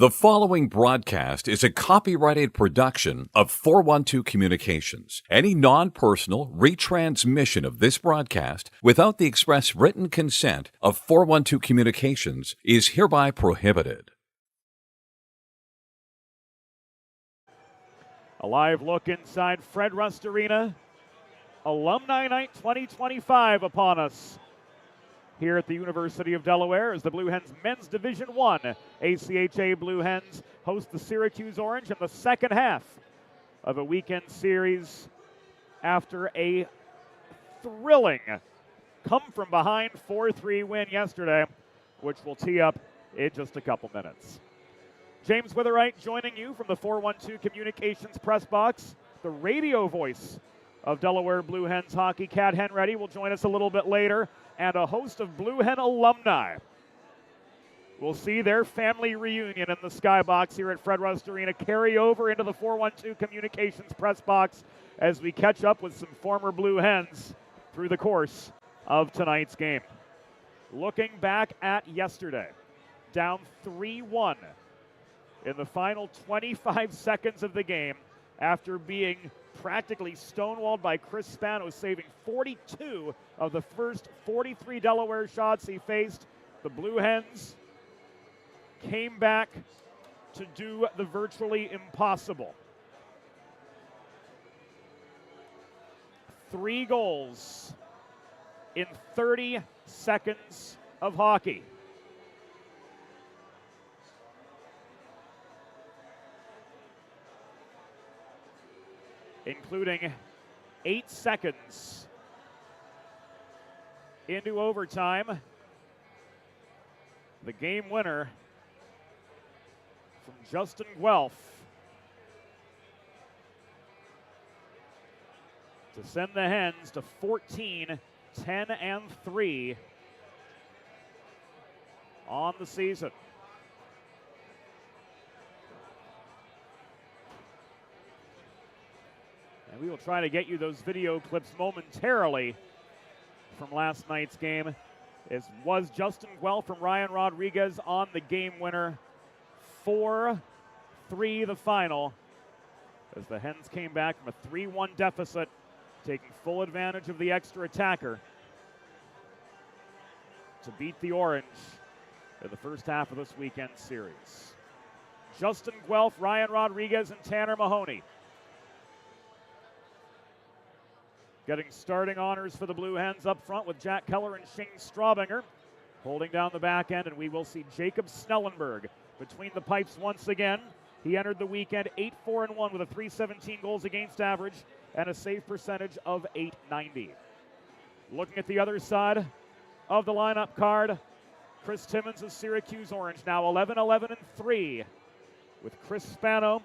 The following broadcast is a copyrighted production of 412 Communications. Any non-personal retransmission of this broadcast without the express written consent of 412 Communications is hereby prohibited. A live look inside Fred Rust Arena. Alumni Night 2025 upon us here at the University of Delaware as the Blue Hens Men's Division I ACHA Blue Hens host the Syracuse Orange in the second half of a weekend series after a thrilling come-from-behind 4-3 win yesterday, which we'll tee up in just a couple minutes. James Witherite joining you from the 412 Communications press box, the radio voice of Delaware Blue Hens hockey. Kat Henready will join us a little bit later, and a host of Blue Hen alumni will see their family reunion in the skybox here at Fred Rust Arena carry over into the 412 Communications press box as we catch up with some former Blue Hens through the course of tonight's game. Looking back at yesterday, down 3-1 in the final 25 seconds of the game after being practically stonewalled by Chris Spano, saving 42 of the first 43 Delaware shots he faced. The Blue Hens came back to do the virtually impossible. 3 goals in 30 seconds of hockey. Including 8 seconds into overtime. The game winner from Justin Guelph to send the Hens to 14, 10, and 3 on the season. And we will try to get you those video clips momentarily from last night's game. It was Justin Guelph from Ryan Rodriguez on the game winner. 4-3 the final as the Hens came back from a 3-1 deficit, taking full advantage of the extra attacker to beat the Orange in the first half of this weekend series. Justin Guelph, Ryan Rodriguez, and Tanner Mahoney getting starting honors for the Blue Hens up front with Jack Keller and Shane Straubinger holding down the back end, and we will see Jacob Snellenberg between the pipes once again. He entered the weekend 8-4-1 with a .317 goals against average and a save percentage of .890. Looking at the other side of the lineup card, Chris Timmons of Syracuse Orange now 11-11-3, with Chris Spano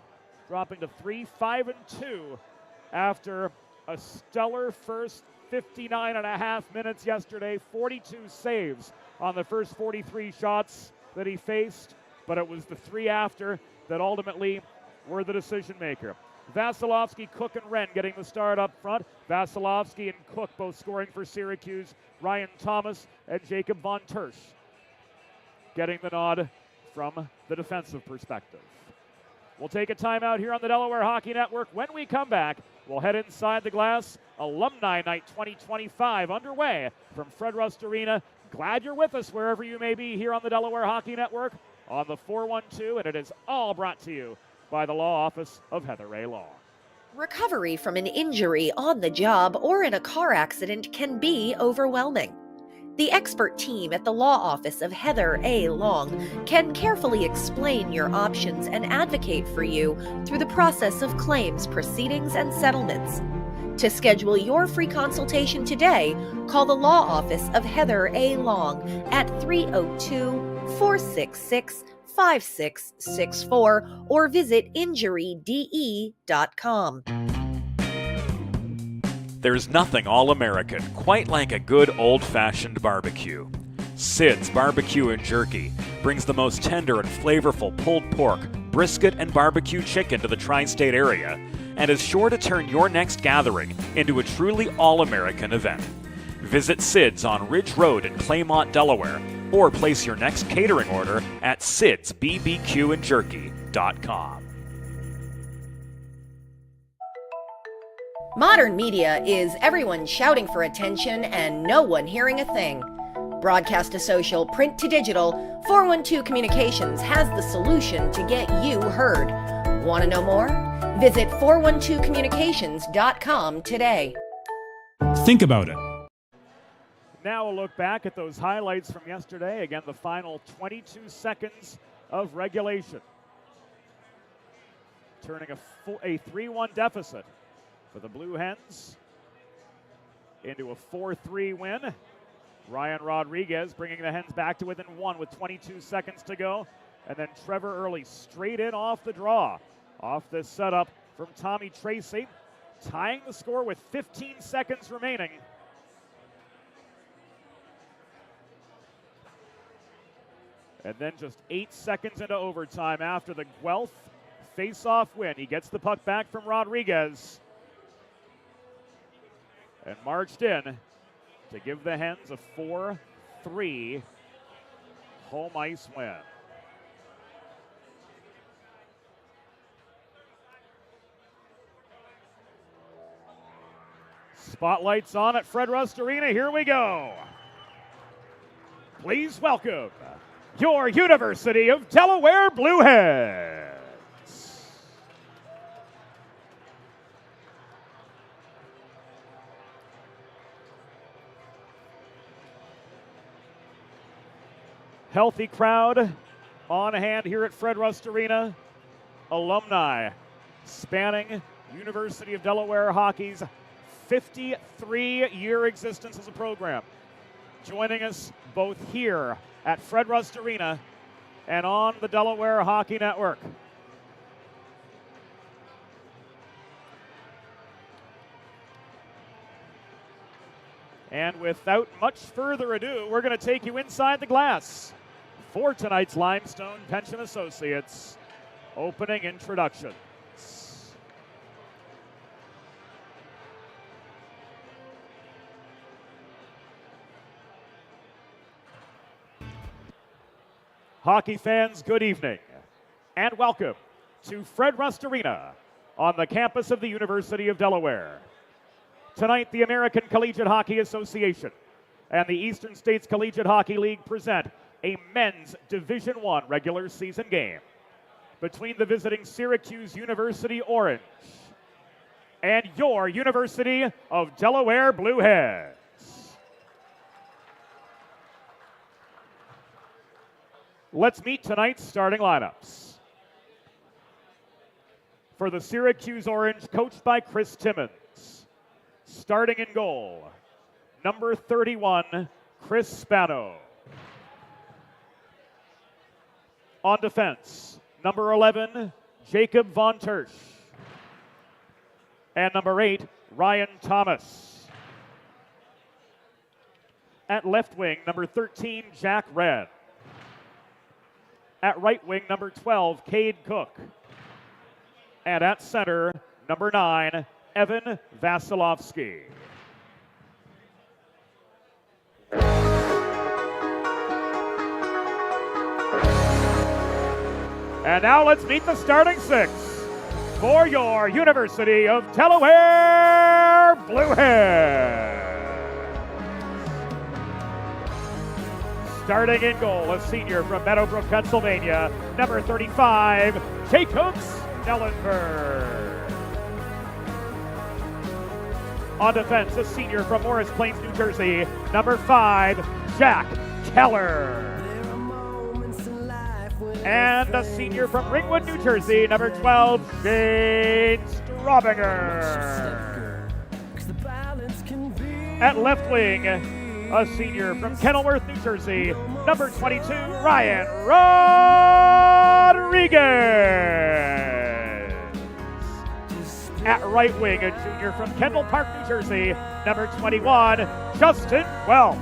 dropping to 3-5-2 after a stellar first 59.5 minutes yesterday, 42 saves on the first 43 shots that he faced, but it was the 3 after that ultimately were the decision maker. Vasilevsky, Cook, and Wren getting the start up front. Vasilevsky and Cook both scoring for Syracuse. Ryan Thomas and Jacob Von Tersch getting the nod from the defensive perspective. We'll take a timeout here on the Delaware Hockey Network. When we come back, we'll head inside the glass. Alumni Night 2025 underway from Fred Rust Arena. Glad you're with us wherever you may be here on the Delaware Hockey Network on the 412, and it is all brought to you by the law office of Heather A. Long. Recovery from an injury on the job or in a car accident can be overwhelming. The expert team at the law office of Heather A. Long can carefully explain your options and advocate for you through the process of claims, proceedings, and settlements. To schedule your free consultation today, call the law office of Heather A. Long at 302-466-5664 or visit injuryde.com. There's nothing all-American quite like a good old-fashioned barbecue. Sid's Barbecue and Jerky brings the most tender and flavorful pulled pork, brisket, and barbecue chicken to the tri-state area and is sure to turn your next gathering into a truly all-American event. Visit Sid's on Ridge Road in Claymont, Delaware, or place your next catering order at sidsbbqandjerky.com. Modern media is everyone shouting for attention and no one hearing a thing. Broadcast to social, print to digital, 412 Communications has the solution to get you heard. Want to know more? Visit 412communications.com today. Think about it. Now a look back at those highlights from yesterday. Again, the final 22 seconds of regulation. Turning a 3-1 deficit for the Blue Hens into a 4-3 win. Ryan Rodriguez bringing the Hens back to within 1 with 22 seconds to go. And then Trevor Early straight in off the draw. Off this setup from Tommy Tracy. tying the score with 15 seconds remaining. And then just 8 seconds into overtime after the Guelph face-off win. He gets the puck back from Rodriguez and marched in to give the Hens a 4-3 home ice win. Spotlights on at Fred Rust Arena. Here we go. Please welcome your University of Delaware Blue Hens. Healthy crowd on hand here at Fred Rust Arena. Alumni spanning University of Delaware hockey's 53-year existence as a program. Joining us both here at Fred Rust Arena and on the Delaware Hockey Network. And without much further ado, we're going to take you inside the glass for tonight's Limestone Pension Associates opening introductions. Hockey fans, good evening and welcome to Fred Rust Arena on the campus of the University of Delaware. Tonight, the American Collegiate Hockey Association and the Eastern States Collegiate Hockey League present a men's Division I regular season game between the visiting Syracuse University Orange and your University of Delaware Blue Hens. Let's meet tonight's starting lineups. For the Syracuse Orange, coached by Chris Timmons. Starting in goal, number 31, Chris Spano. On defense, number 11, Jacob Von Tersch. And number 8, Ryan Thomas. At left wing, number 13, Jack Red. At right wing, number 12, Cade Cook. And at center, number 9, Evan Vasilevsky. And now let's meet the starting six for your University of Delaware Blue Hens. Starting in goal, a senior from Meadowbrook, Pennsylvania, number 35, Jacob Snellenberg. On defense, a senior from Morris Plains, New Jersey, number 5, Jack Keller. And a senior from Ringwood, New Jersey, number 12, Shane Straubinger. At left wing, a senior from Kenilworth, New Jersey, number 22, Ryan Rodriguez. At right wing, a junior from Kendall Park, New Jersey, number 21, Justin Welch.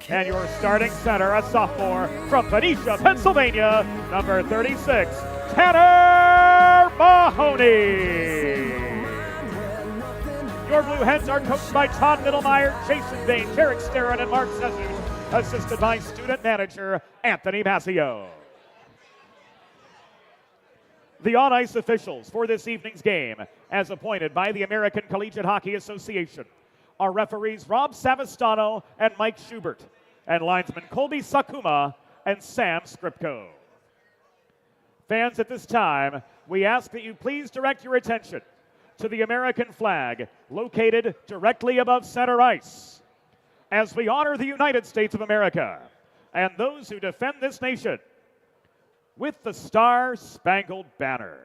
And your starting center, a sophomore from Benicia, Pennsylvania, number 36, Tanner Mahoney. Your Blue Hens are coached by Todd Middlemeyer, Jason Bain, Jarek Starron, and Mark Session, assisted by student manager Anthony Massio. The on-ice officials for this evening's game, as appointed by the American Collegiate Hockey Association, are referees Rob Savastano and Mike Schubert, and linesmen Colby Sakuma and Sam Skripko. Fans, at this time, we ask that you please direct your attention to the American flag located directly above center ice as we honor the United States of America and those who defend this nation with the Star-Spangled Banner.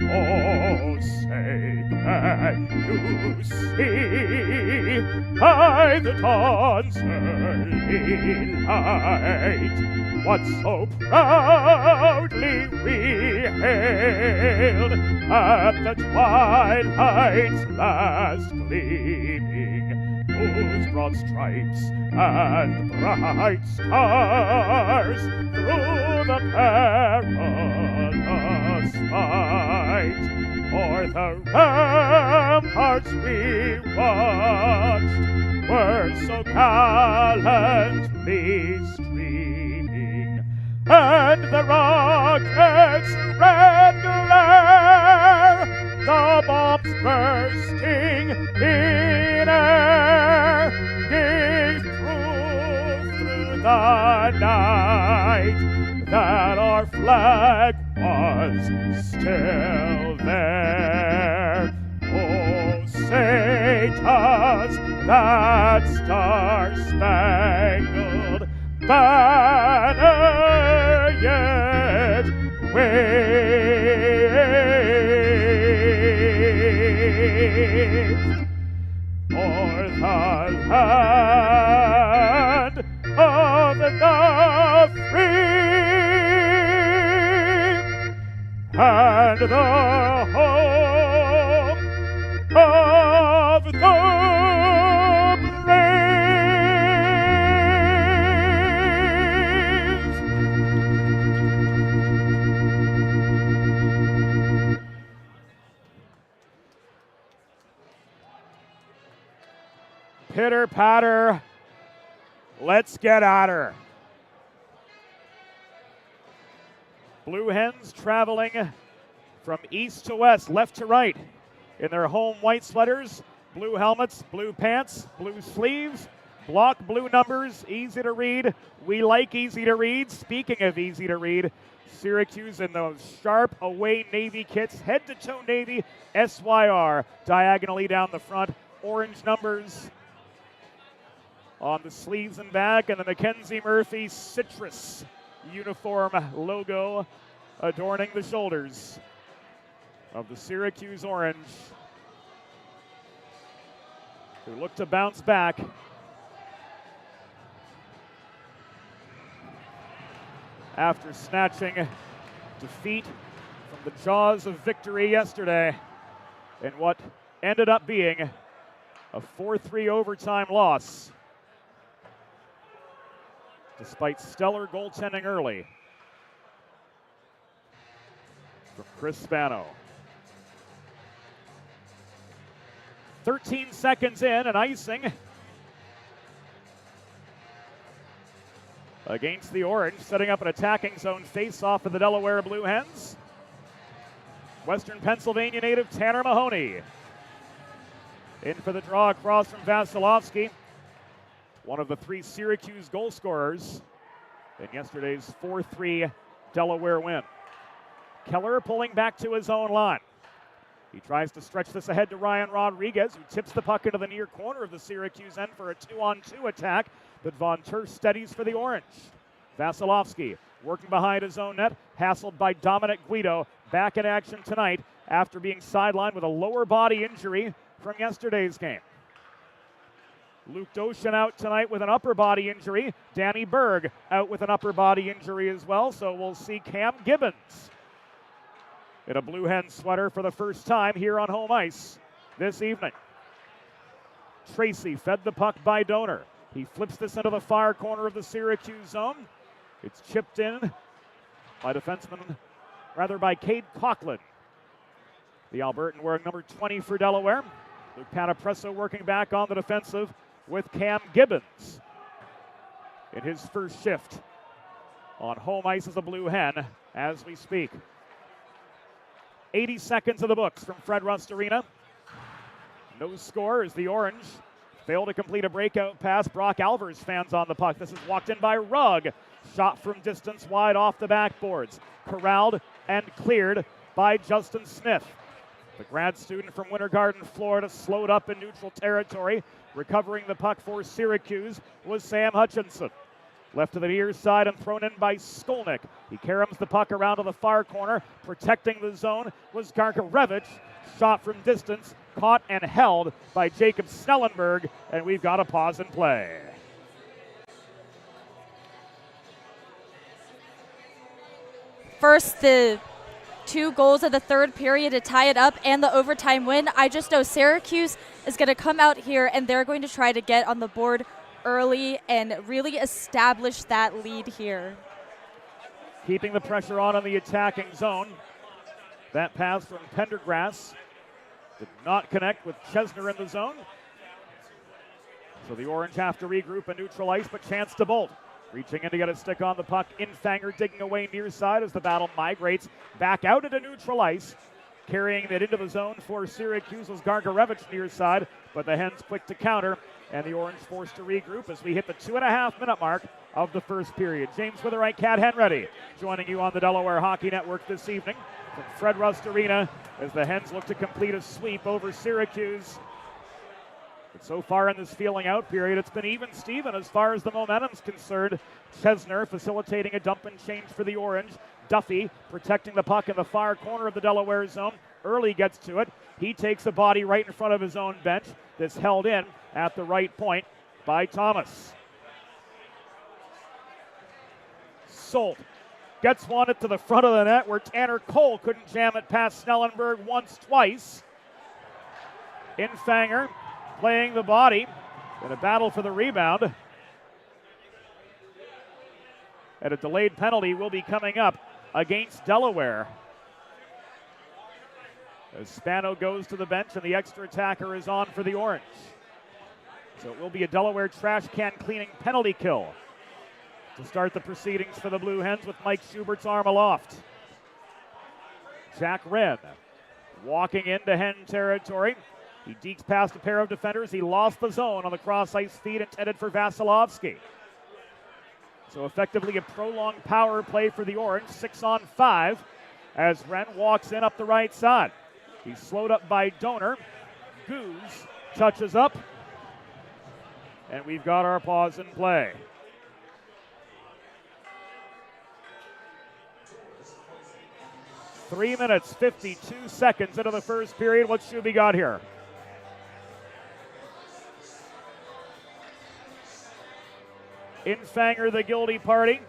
Oh, say can you see by the dawn's early light what so proudly we hailed at the twilight's last gleaming, whose broad stripes and bright stars through the perilous fight o'er the ramparts we watched were so gallantly streaming, and the rocket's red glare, the bombs bursting in air, gave proof through the night that our flag was still there. Oh, say does that star-spangled banner yet wave o'er the land of the free and the home of the brave. Pitter patter, let's get at her. Blue Hens traveling from east to west, left to right, in their home white sweaters, blue helmets, blue pants, blue sleeves, block blue numbers, easy to read. We like easy to read. Speaking of easy to read, Syracuse in those sharp away Navy kits, head-to-toe Navy, SYR, diagonally down the front, orange numbers on the sleeves and back, and the Mackenzie Murphy citrus uniform logo adorning the shoulders of the Syracuse Orange, who look to bounce back. After snatching defeat from the jaws of victory yesterday in what ended up being a 4-3 overtime loss, despite stellar goaltending early from Chris Spano. 13 seconds in, and icing against the Orange, setting up an attacking zone face-off for the Delaware Blue Hens. Western Pennsylvania native Tanner Mahoney in for the draw across from Vasilevsky, one of the three Syracuse goal scorers in yesterday's 4-3 Delaware win. Keller pulling back to his own line. He tries to stretch this ahead to Ryan Rodriguez, who tips the puck into the near corner of the Syracuse end for a 2-on-2 attack, but Von Ter steadies for the Orange. Vasilevsky working behind his own net, hassled by Dominic Guido, back in action tonight after being sidelined with a lower body injury from yesterday's game. Luke Doshin out tonight with an upper body injury. Danny Berg out with an upper body injury as well, so we'll see Cam Gibbons in a Blue Hen sweater for the first time here on home ice this evening. Tracy fed the puck by Donor. He flips this into the far corner of the Syracuse zone. It's chipped in by by Cade Coughlin. The Albertan wearing number 20 for Delaware. Luke Panapresso working back on the defensive with Cam Gibbons in his first shift on home ice as a Blue Hen as we speak. 80 seconds of the books from Fred Rust Arena. No score as the Orange fail to complete a breakout pass. Brock Alvers fans on the puck. This is walked in by Rugg. Shot from distance wide off the backboards. Corralled and cleared by Justin Smith. The grad student from Winter Garden, Florida, slowed up in neutral territory. Recovering the puck for Syracuse was Sam Hutchinson. Left to the near side and thrown in by Skolnick. He caroms the puck around to the far corner. Protecting the zone was Gargarevich. Shot from distance, caught and held by Jacob Snellenberg, and we've got a pause in play. First, the 2 goals of the third period to tie it up and the overtime win. I just know Syracuse is going to come out here and they're going to try to get on the board early and really establish that lead here. Keeping the pressure on the attacking zone. That pass from Pendergrass did not connect with Chesner in the zone. So the Orange have to regroup and neutral ice, but chance to bolt. Reaching in to get a stick on the puck. Infanger digging away near side as the battle migrates back out into neutral ice. Carrying it into the zone for Syracuse was Gargarevich near side, but the Hens quick to counter, and the Orange forced to regroup as we hit the 2.5-minute mark of the first period. James Witherite, Cat Henready, joining you on the Delaware Hockey Network this evening from Fred Rust Arena as the Hens look to complete a sweep over Syracuse. But so far in this feeling out period, it's been even Steven as far as the momentum's concerned. Chesner facilitating a dump and change for the Orange. Duffy protecting the puck in the far corner of the Delaware zone. Early gets to it. He takes a body right in front of his own bench. That's held in at the right point by Thomas. Solt gets one to the front of the net where Tanner Cole couldn't jam it past Snellenberg once, twice. Infanger playing the body in a battle for the rebound. And a delayed penalty will be coming up against Delaware. As Spano goes to the bench and the extra attacker is on for the Orange. So it will be a Delaware trash can cleaning penalty kill to start the proceedings for the Blue Hens with Mike Schubert's arm aloft. Jack Wren walking into Hen territory. He dekes past a pair of defenders. He lost the zone on the cross-ice feed intended for Vasilevsky. So effectively a prolonged power play for the Orange, 6-on-5, as Wren walks in up the right side. He's slowed up by Donor. Goose touches up, and we've got our pause in play. Three minutes, 52 seconds into the first period. What should we got here? Infanger, the guilty party,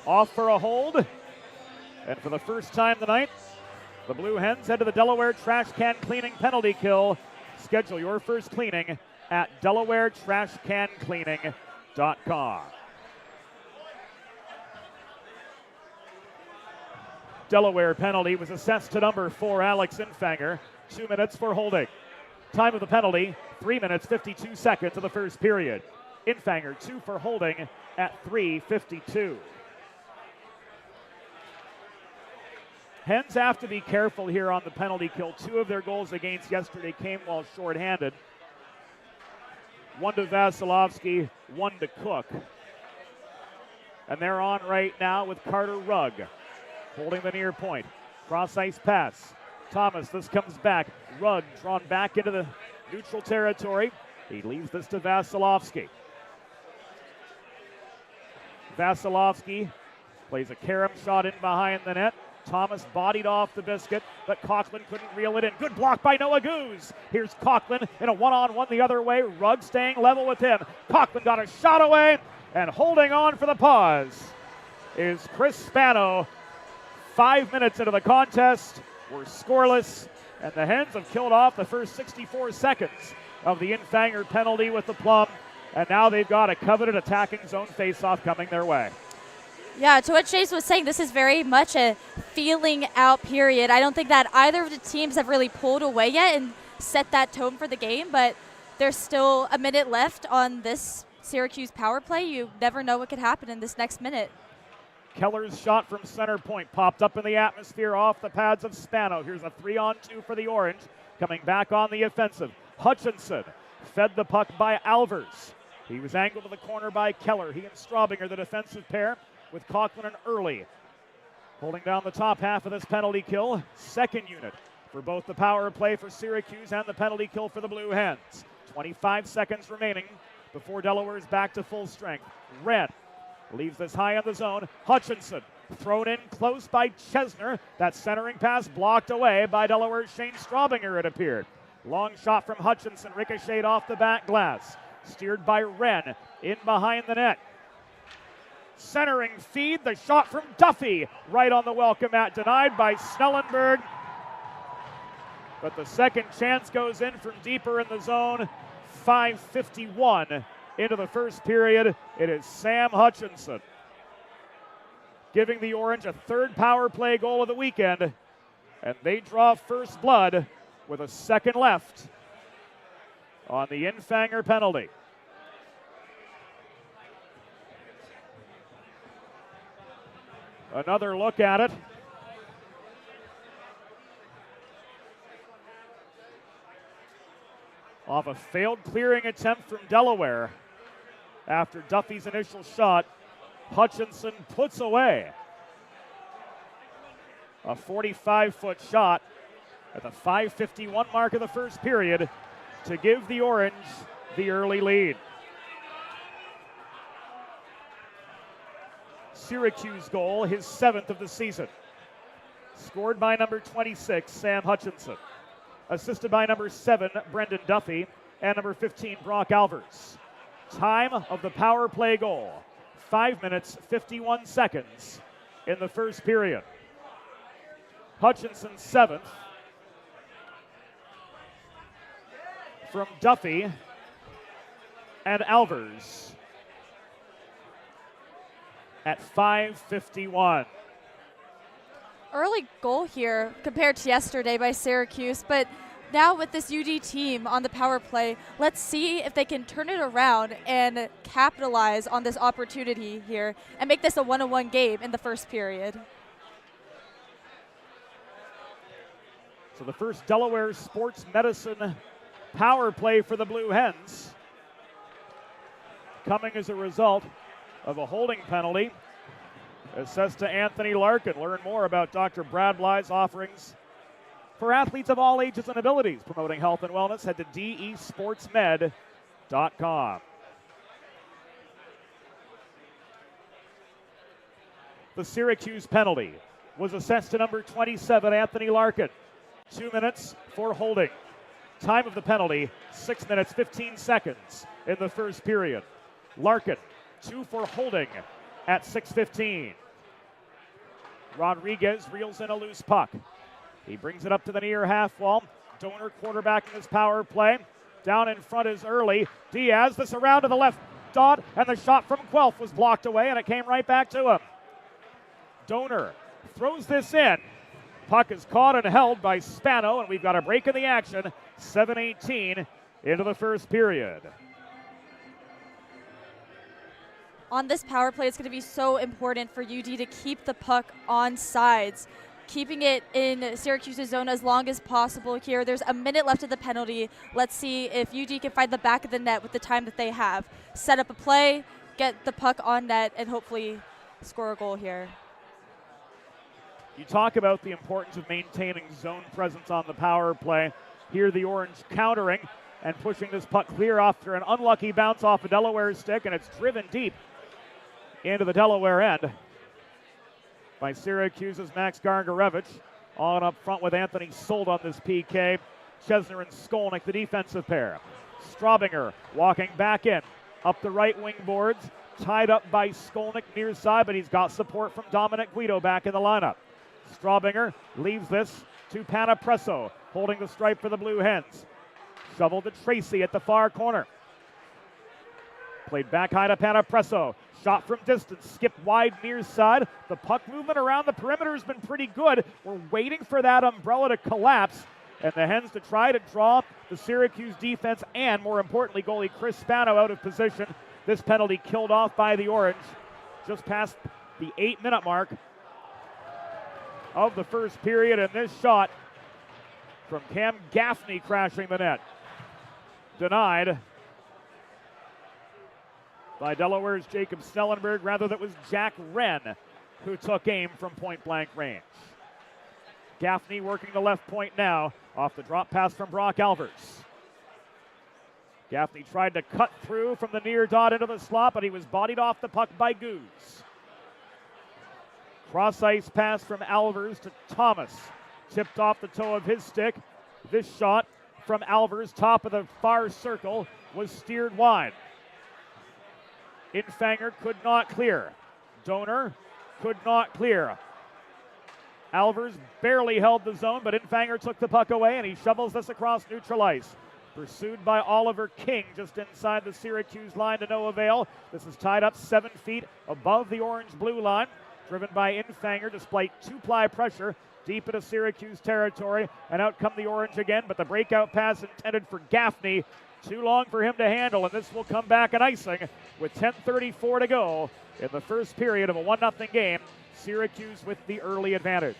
off for a hold. And for the first time tonight, the Blue Hens head to the Delaware trash can cleaning penalty kill. Schedule your first cleaning at DelawareTrashCanCleaning.com. Delaware penalty was assessed to number 4, Alex Infanger. 2 minutes for holding. Time of the penalty, 3 minutes, 52 seconds of the first period. Infanger, 2 for holding at 3:52. Hens have to be careful here on the penalty kill. 2 of their goals against yesterday came while shorthanded. 1 to Vasilevsky, 1 to Cook. And they're on right now with Carter Rugg holding the near point. Cross-ice pass. Thomas, this comes back. Rugg drawn back into the neutral territory. He leaves this to Vasilevsky. Vasilevsky plays a carom shot in behind the net. Thomas bodied off the biscuit, but Coughlin couldn't reel it in. Good block by Noah Goose. Here's Coughlin in a one-on-one the other way. Rugg staying level with him. Coughlin got a shot away, and holding on for the pause is Chris Spano. 5 minutes into the contest, we're scoreless, and the Hens have killed off the first 64 seconds of the Infanger penalty with the plum, and now they've got a coveted attacking zone faceoff coming their way. Yeah, to what Chase was saying, this is very much a feeling out period. I don't think that either of the teams have really pulled away yet and set that tone for the game, but there's still a minute left on this Syracuse power play. You never know what could happen in this next minute. Keller's shot from center point popped up in the atmosphere off the pads of Spano. Here's a 3-on-2 for the Orange. Coming back on the offensive. Hutchinson fed the puck by Alvers. He was angled to the corner by Keller. He and Straubinger, the defensive pair, with Coughlin and Early. Holding down the top half of this penalty kill. Second unit for both the power play for Syracuse and the penalty kill for the Blue Hens. 25 seconds remaining before Delaware's back to full strength. Red leaves this high in the zone. Hutchinson thrown in close by Chesner. That centering pass blocked away by Delaware's Shane Straubinger, it appeared. Long shot from Hutchinson, ricocheted off the back glass. Steered by Wren, in behind the net. Centering feed, the shot from Duffy, right on the welcome mat, denied by Snellenberg. But the second chance goes in from deeper in the zone. 5:51 into the first period. It is Sam Hutchinson giving the Orange a third power play goal of the weekend. And they draw first blood with a second left on the Infanger penalty. Another look at it. Off a failed clearing attempt from Delaware. After Duffy's initial shot, Hutchinson puts away a 45-foot shot at the 5:51 mark of the first period to give the Orange the early lead. Syracuse goal, his 7th of the season. Scored by number 26, Sam Hutchinson. Assisted by number 7, Brendan Duffy, and number 15, Brock Alvers. Time of the power play goal, 5 minutes, 51 seconds in the first period. Hutchinson's 7th. From Duffy and Alvers at 5:51. Early goal here compared to yesterday by Syracuse, but now with this UD team on the power play, let's see if they can turn it around and capitalize on this opportunity here and make this a 1-on-1 game in the first period. So the first Delaware Sports Medicine power play for the Blue Hens, coming as a result of a holding penalty assessed to Anthony Larkin. Learn more about Dr. Brad Bly's offerings for athletes of all ages and abilities. Promoting health and wellness, head to desportsmed.com. The Syracuse penalty was assessed to number 27, Anthony Larkin. 2 minutes for holding. Time of the penalty, 6 minutes, 15 seconds in the first period. Larkin, 2 for holding at 6:15. Rodriguez reels in a loose puck. He brings it up to the near half wall. Donor quarterbacking this power play. Down in front is Early. Diaz, this around to the left dot, and the shot from Guelph was blocked away, and it came right back to him. Donor throws this in. Puck is caught and held by Spano, and we've got a break in the action. 7:18 into the first period. On this power play, it's going to be so important for UD to keep the puck on sides, keeping it in Syracuse's zone as long as possible here. There's a minute left of the penalty. Let's see if UD can find the back of the net with the time that they have. Set up a play, get the puck on net, and hopefully score a goal here. You talk about the importance of maintaining zone presence on the power play. Here the Orange countering and pushing this puck clear after an unlucky bounce off a Delaware stick, and it's driven deep into the Delaware end by Syracuse's Max Gargarevich. On up front with Anthony Sold on this PK. Chesner and Skolnick, the defensive pair. Straubinger walking back in, up the right wing boards, tied up by Skolnick near side, but he's got support from Dominic Guido back in the lineup. Straubinger leaves this to Panapresso, holding the stripe for the Blue Hens. Shoveled to Tracy at the far corner. Played back high to Panapresso. Shot from distance, skipped wide near side. The puck movement around the perimeter has been pretty good. We're waiting for that umbrella to collapse, and the Hens to try to draw the Syracuse defense and, more importantly, goalie Chris Spano out of position. This penalty killed off by the Orange just past the 8-minute mark of the first period, and this shot from Cam Gaffney crashing the net. Denied by Delaware's Jacob Snellenberg. Rather, that was Jack Wren who took aim from point-blank range. Gaffney working the left point now off the drop pass from Brock Alvers. Gaffney tried to cut through from the near dot into the slot, but he was bodied off the puck by Goose. Cross-ice pass from Alvers to Thomas. Tipped off the toe of his stick. This shot from Alvers, top of the far circle, was steered wide. Infanger could not clear. Donor could not clear. Alvers barely held the zone, but Infanger took the puck away, and he shovels this across neutral ice. Pursued by Oliver King just inside the Syracuse line to no avail. This is tied up 7 feet above the orange-blue line. Driven by Infanger despite 2-ply pressure deep into Syracuse territory. And out come the Orange again, but the breakout pass intended for Gaffney. Too long for him to handle, and this will come back an icing with 10:34 to go in the first period of a 1-0 game. Syracuse with the early advantage.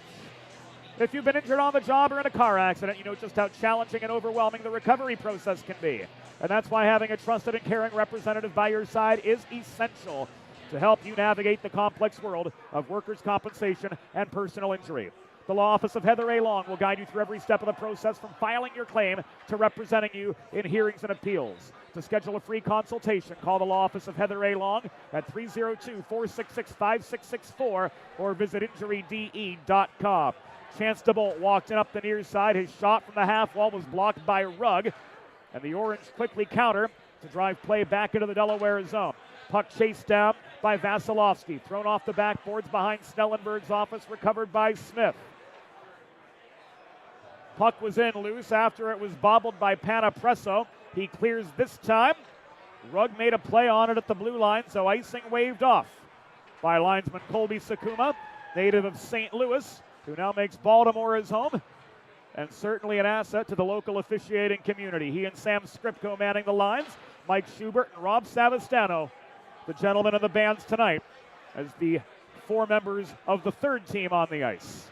If you've been injured on the job or in a car accident, you know just how challenging and overwhelming the recovery process can be. And that's why having a trusted and caring representative by your side is essential to help you navigate the complex world of workers' compensation and personal injury. The Law Office of Heather A. Long will guide you through every step of the process from filing your claim to representing you in hearings and appeals. To schedule a free consultation, call the Law Office of Heather A. Long at 302-466-5664 or visit injuryde.com. Chance DeBolt walked in up the near side. His shot from the half wall was blocked by Rugg, and the Orange quickly counter to drive play back into the Delaware zone. Puck chased down by Vasilevsky, thrown off the backboards behind Snellenberg's office, recovered by Smith. Puck was in loose after it was bobbled by Panapresso. He clears this time. Rugg made a play on it at the blue line, so icing waved off by linesman Colby Sakuma, native of St. Louis, who now makes Baltimore his home, and certainly an asset to the local officiating community. He and Sam Skripko manning the lines. Mike Schubert and Rob Savastano, the gentlemen of the bands tonight, as the 4 members of the third team on the ice.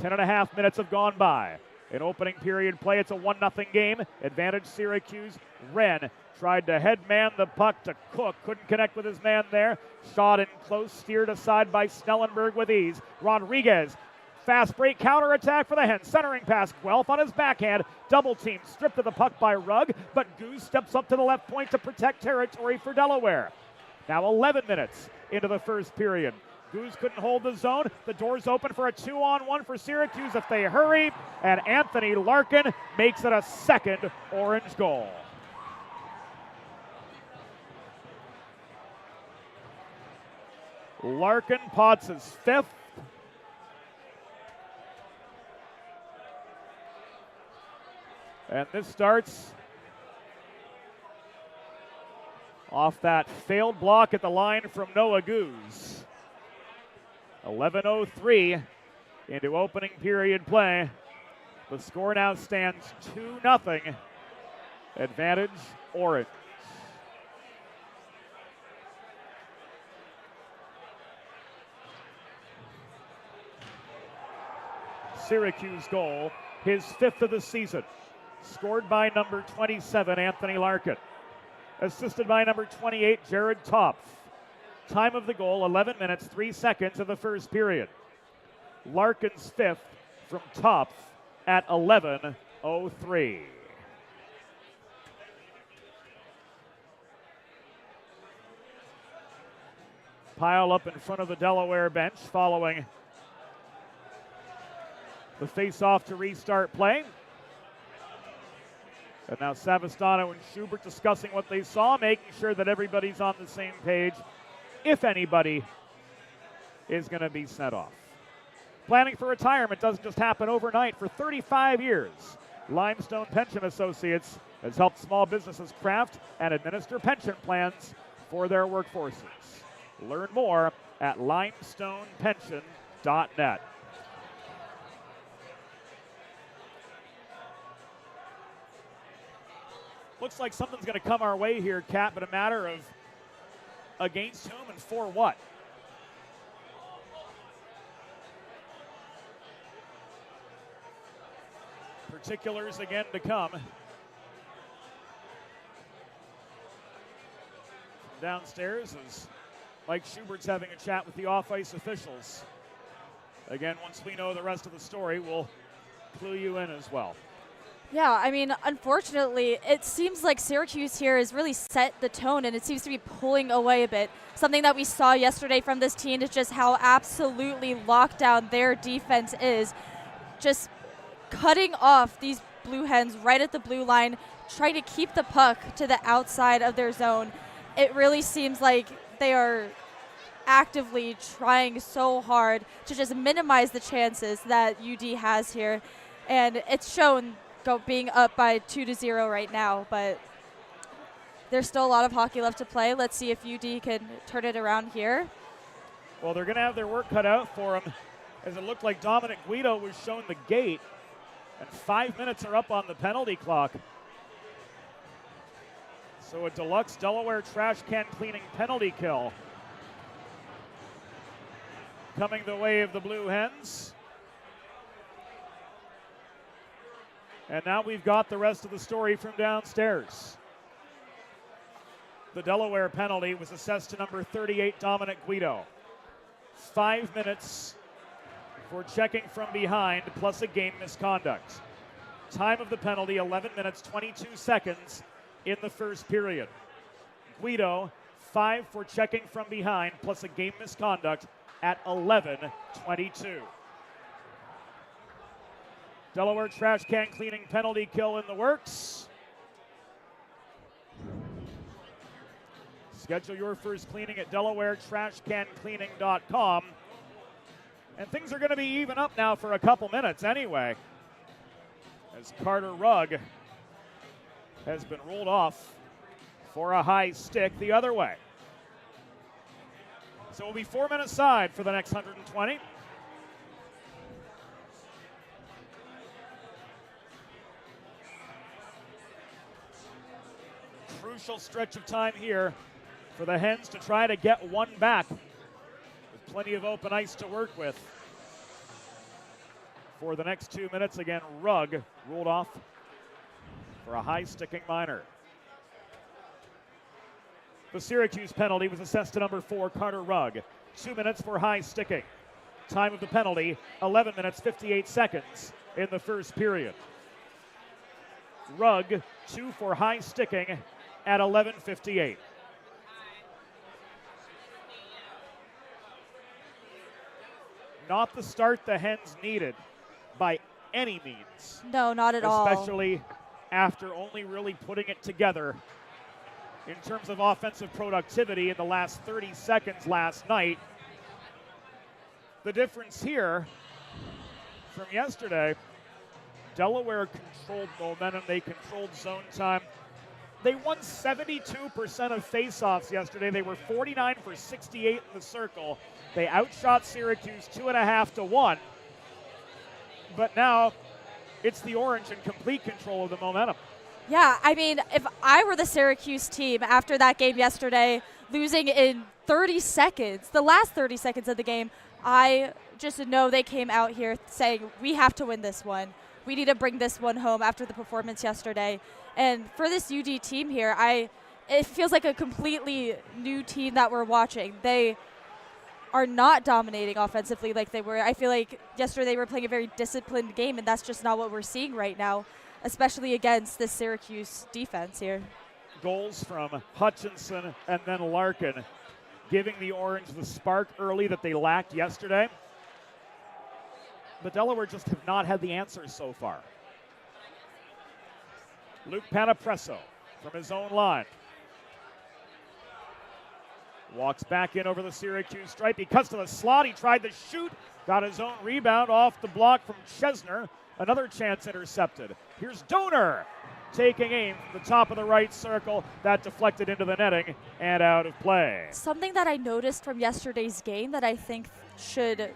10.5 minutes have gone by. In opening period play, it's a 1-0 game. Advantage Syracuse. Wren tried to headman the puck to Cook. Couldn't connect with his man there. Shot in close, steered aside by Snellenberg with ease. Rodriguez, fast break, counterattack for the Hens. Centering pass, Guelph on his backhand. Double team, stripped of the puck by Rugg, but Goose steps up to the left point to protect territory for Delaware. Now 11 minutes into the first period. Goose couldn't hold the zone. The door's open for a 2-on-1 for Syracuse if they hurry. And Anthony Larkin makes it a second Orange goal. Larkin pots his 5th. And this starts off that failed block at the line from Noah Goose. 11:03 into opening period play. The score now stands 2-0. Advantage Orange. Syracuse goal, his 5th of the season. Scored by number 27, Anthony Larkin. Assisted by number 28, Jared Topf. Time of the goal, 11 minutes, 3 seconds of the first period. Larkin's 5th from Topf at 11:03. Pile up in front of the Delaware bench following the face-off to restart play. And now Savastano and Schubert discussing what they saw, making sure that everybody's on the same page, if anybody is going to be sent off. Planning for retirement doesn't just happen overnight. For 35 years, Limestone Pension Associates has helped small businesses craft and administer pension plans for their workforces. Learn more at limestonepension.net. Looks like something's going to come our way here, Kat, but a matter of against whom and for what? Particulars again to come. Downstairs as Mike Schubert's having a chat with the off-ice officials. Again, once we know the rest of the story, we'll clue you in as well. Yeah, I mean, unfortunately, it seems like Syracuse here has really set the tone, and it seems to be pulling away a bit. Something that we saw yesterday from this team is just how absolutely locked down their defense is. Just cutting off these Blue Hens right at the blue line, trying to keep the puck to the outside of their zone. It really seems like they are actively trying so hard to just minimize the chances that UD has here. And it's shown being up by 2-0 right now, but there's still a lot of hockey left to play. Let's see if UD can turn it around here. Well, they're going to have their work cut out for them, as it looked like Dominic Guido was shown the gate, and 5 minutes are up on the penalty clock. So a deluxe Delaware trash can cleaning penalty kill coming the way of the Blue Hens. And now we've got the rest of the story from downstairs. The Delaware penalty was assessed to number 38, Dominic Guido. 5 minutes for checking from behind, plus a game misconduct. Time of the penalty, 11 minutes, 22 seconds in the first period. Guido, 5 for checking from behind, plus a game misconduct at 11:22. Delaware trash can cleaning penalty kill in the works. Schedule your first cleaning at DelawareTrashCanCleaning.com. And things are going to be even up now for a couple minutes anyway, as Carter Rugg has been ruled off for a high stick the other way. So we'll be 4 minutes side for the next 120. Crucial stretch of time here for the Hens to try to get one back, with plenty of open ice to work with. For the next 2 minutes, again, Rugg ruled off for a high-sticking minor. The Syracuse penalty was assessed to number 4, Carter Rugg. 2 minutes for high sticking. Time of the penalty, 11 minutes, 58 seconds in the first period. Rugg, 2 for high sticking at 11:58. Not the start the Hens needed by any means. No, not at all. Especially after only really putting it together in terms of offensive productivity in the last 30 seconds last night. The difference here from yesterday, Delaware controlled momentum, they controlled zone time. They won 72% of faceoffs yesterday. They were 49 for 68 in the circle. They outshot Syracuse 2.5-1. But now it's the Orange in complete control of the momentum. Yeah, I mean, if I were the Syracuse team after that game yesterday, losing in 30 seconds, the last 30 seconds of the game, I just know they came out here saying, we have to win this one. We need to bring this one home after the performance yesterday. And for this UD team here, it feels like a completely new team that we're watching. They are not dominating offensively like they were. I feel like yesterday they were playing a very disciplined game, and that's just not what we're seeing right now, especially against this Syracuse defense here. Goals from Hutchinson and then Larkin, giving the Orange the spark early that they lacked yesterday. But Delaware just have not had the answers so far. Luke Panapresso from his own line. Walks back in over the Syracuse stripe. He cuts to the slot. He tried to shoot. Got his own rebound off the block from Chesner. Another chance intercepted. Here's Donor taking aim from the top of the right circle. That deflected into the netting and out of play. Something that I noticed from yesterday's game that I think should,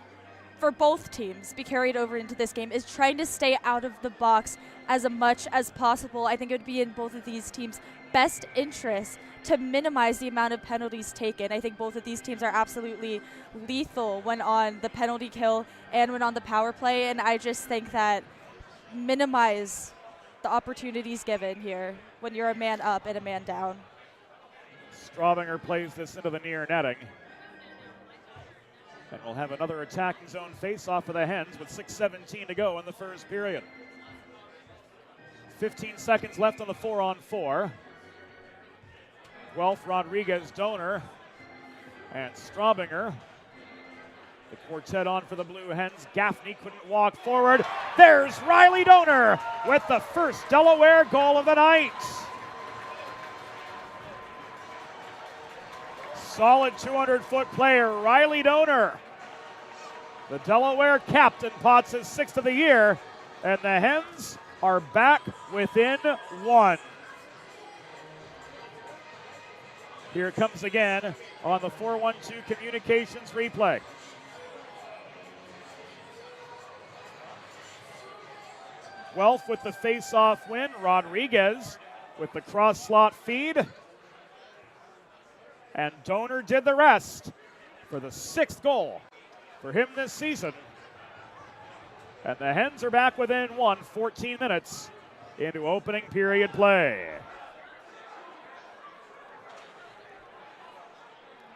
for both teams, be carried over into this game is trying to stay out of the box as much as possible. I think it would be in both of these teams' best interest to minimize the amount of penalties taken. I think both of these teams are absolutely lethal when on the penalty kill and when on the power play, and I just think that minimize the opportunities given here when you're a man up and a man down. Straubinger plays this into the near netting. And we'll have another attacking zone face-off for the Hens with 6:17 to go in the first period. 15 seconds left on the 4-on-4. Guelph, Rodriguez, Donor, and Straubinger The quartet on for the Blue Hens. Gaffney couldn't walk forward. There's Riley Donor with the first Delaware goal of the night. Solid 200-foot player, Riley Donor. The Delaware captain pots his 6th of the year, and the Hens are back within 1. Here it comes again on the 4-1-2 communications replay. Guelph with the face-off win. Rodriguez with the cross-slot feed. And Donor did the rest for the 6th goal for him this season. And the Hens are back within 1, 14 minutes into opening period play.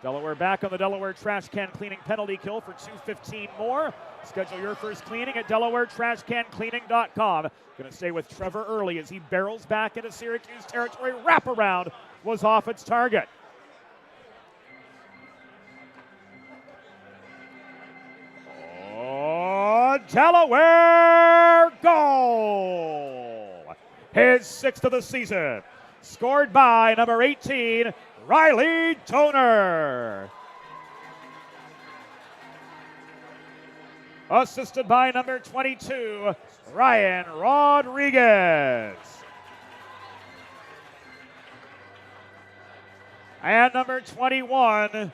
Delaware back on the Delaware trash can cleaning penalty kill for 2:15 more. Schedule your first cleaning at DelawareTrashCanCleaning.com. Going to stay with Trevor Early as he barrels back into Syracuse territory. Wraparound was off its target. Oh, Delaware goal! His 6th of the season. Scored by number 18, Riley Donor. Assisted by number 22, Ryan Rodriguez. And number 21,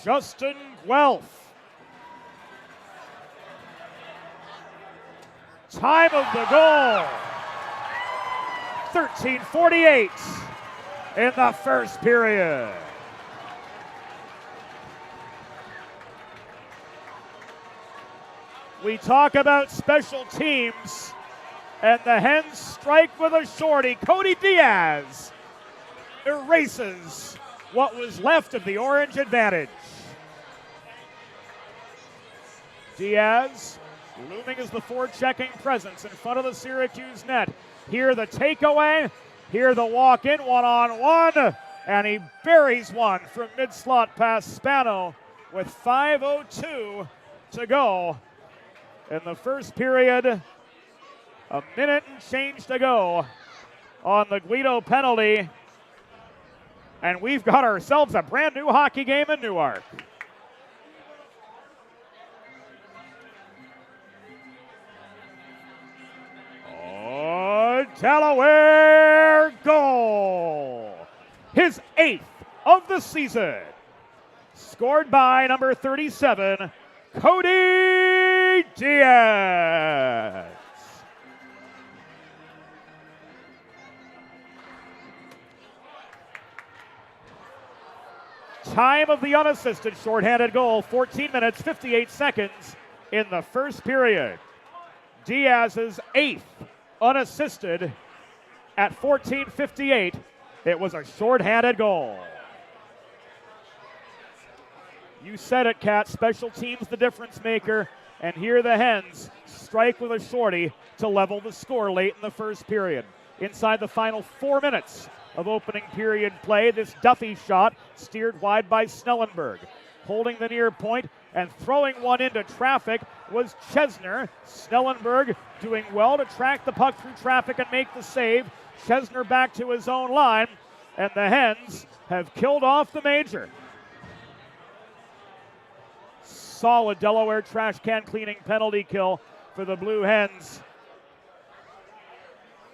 Justin Guelph. Time of the goal, 13:48 in the first period. We talk about special teams, and the Hens strike with a shorty. Cody Diaz erases what was left of the Orange advantage. Diaz looming as the forechecking presence in front of the Syracuse net. Here the takeaway, here the walk-in, one-on-one, and he buries one from mid-slot past Spano with 5:02 to go in the first period. A minute and change to go on the Guido penalty, and we've got ourselves a brand new hockey game in Newark. Delaware goal. His 8th of the season. Scored by number 37, Cody Diaz. Time of the unassisted shorthanded goal, 14 minutes, 58 seconds in the first period. Diaz's 8th unassisted at 14:58. It was a shorthanded goal. You said it, Kat. Special teams the difference maker. And here the Hens strike with a shorty to level the score late in the first period. Inside the final 4 minutes of opening period play, this Duffy shot steered wide by Snellenberg. Holding the near point and throwing one into traffic was Chesner. Snellenberg doing well to track the puck through traffic and make the save. Chesner back to his own line, and the Hens have killed off the major. Solid Delaware trash can cleaning penalty kill for the Blue Hens.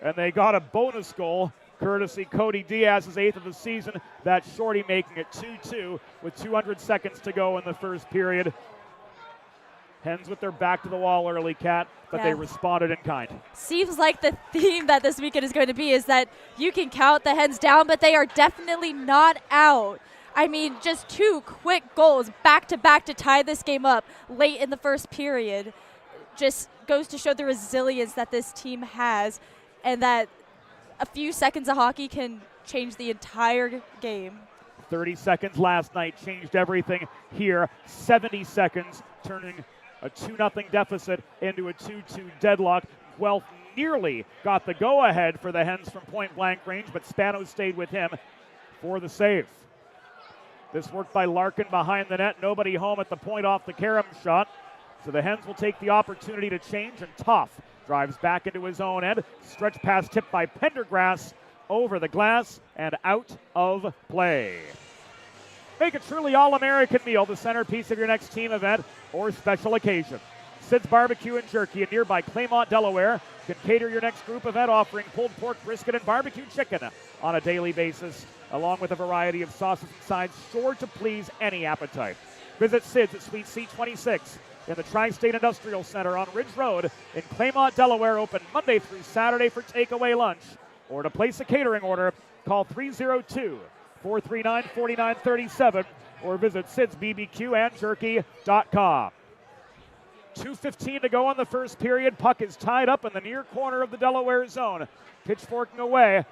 And they got a bonus goal courtesy Cody Diaz's 8th of the season. That shorty making it 2-2 with 200 seconds to go in the first period. Hens with their back to the wall early, Kat, but they responded in kind. Seems like the theme that this weekend is going to be is that you can count the Hens down, but they are definitely not out. I mean, just 2 quick goals back-to-back to tie this game up late in the first period. Just goes to show the resilience that this team has, and that a few seconds of hockey can change the entire game. 30 seconds last night changed everything here. 70 seconds turning a 2-0 deficit into a 2-2 deadlock. Guelph nearly got the go-ahead for the Hens from point-blank range, but Spano stayed with him for the save. This work by Larkin behind the net. Nobody home at the point off the Karam shot. So the Hens will take the opportunity to change, and Toff drives back into his own end. Stretch pass tipped by Pendergrass over the glass and out of play. Make a truly all-American meal the centerpiece of your next team event or special occasion. Sid's Barbecue and Jerky in nearby Claymont, Delaware can cater your next group event, offering pulled pork, brisket, and barbecue chicken on a daily basis, along with a variety of sauces and sides sure to please any appetite. Visit Sid's at Suite C26 in the Tri-State Industrial Center on Ridge Road in Claymont, Delaware, open Monday through Saturday for takeaway lunch. Or to place a catering order, call 302-439-4937 or visit sidsbbqandjerky.com. 2:15 to go on the first period. Puck is tied up in the near corner of the Delaware zone. Pitchforking away.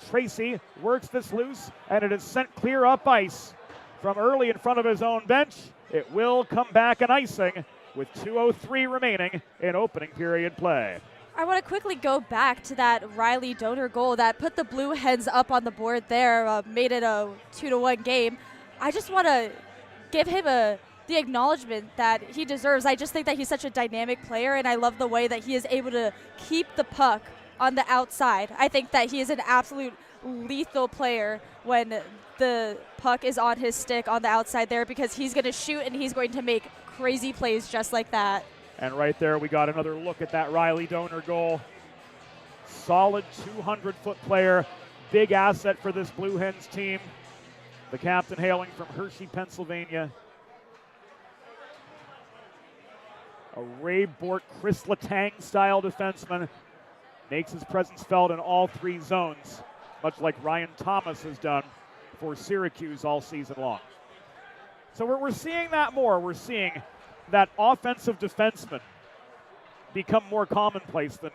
Tracy works this loose, and it is sent clear up ice from early in front of his own bench. It will come back an icing with 2:03 remaining in opening period play. I want to quickly go back to that Riley Donor goal that put the Blue Hens up on the board there, made it a 2-1 game. I just want to give him the acknowledgement that he deserves. I just think that he's such a dynamic player, and I love the way that he is able to keep the puck on the outside. I think that he is an absolute lethal player when the puck is on his stick on the outside there, because he's going to shoot and he's going to make crazy plays just like that. And right there we got another look at that Riley Donor goal. Solid 200-foot player, big asset for this Blue Hens team. The captain hailing from Hershey, Pennsylvania. A Ray Bork, Chris Letang style defenseman. Makes his presence felt in all three zones, much like Ryan Thomas has done for Syracuse all season long. So we're seeing that more. We're seeing that offensive defenseman become more commonplace than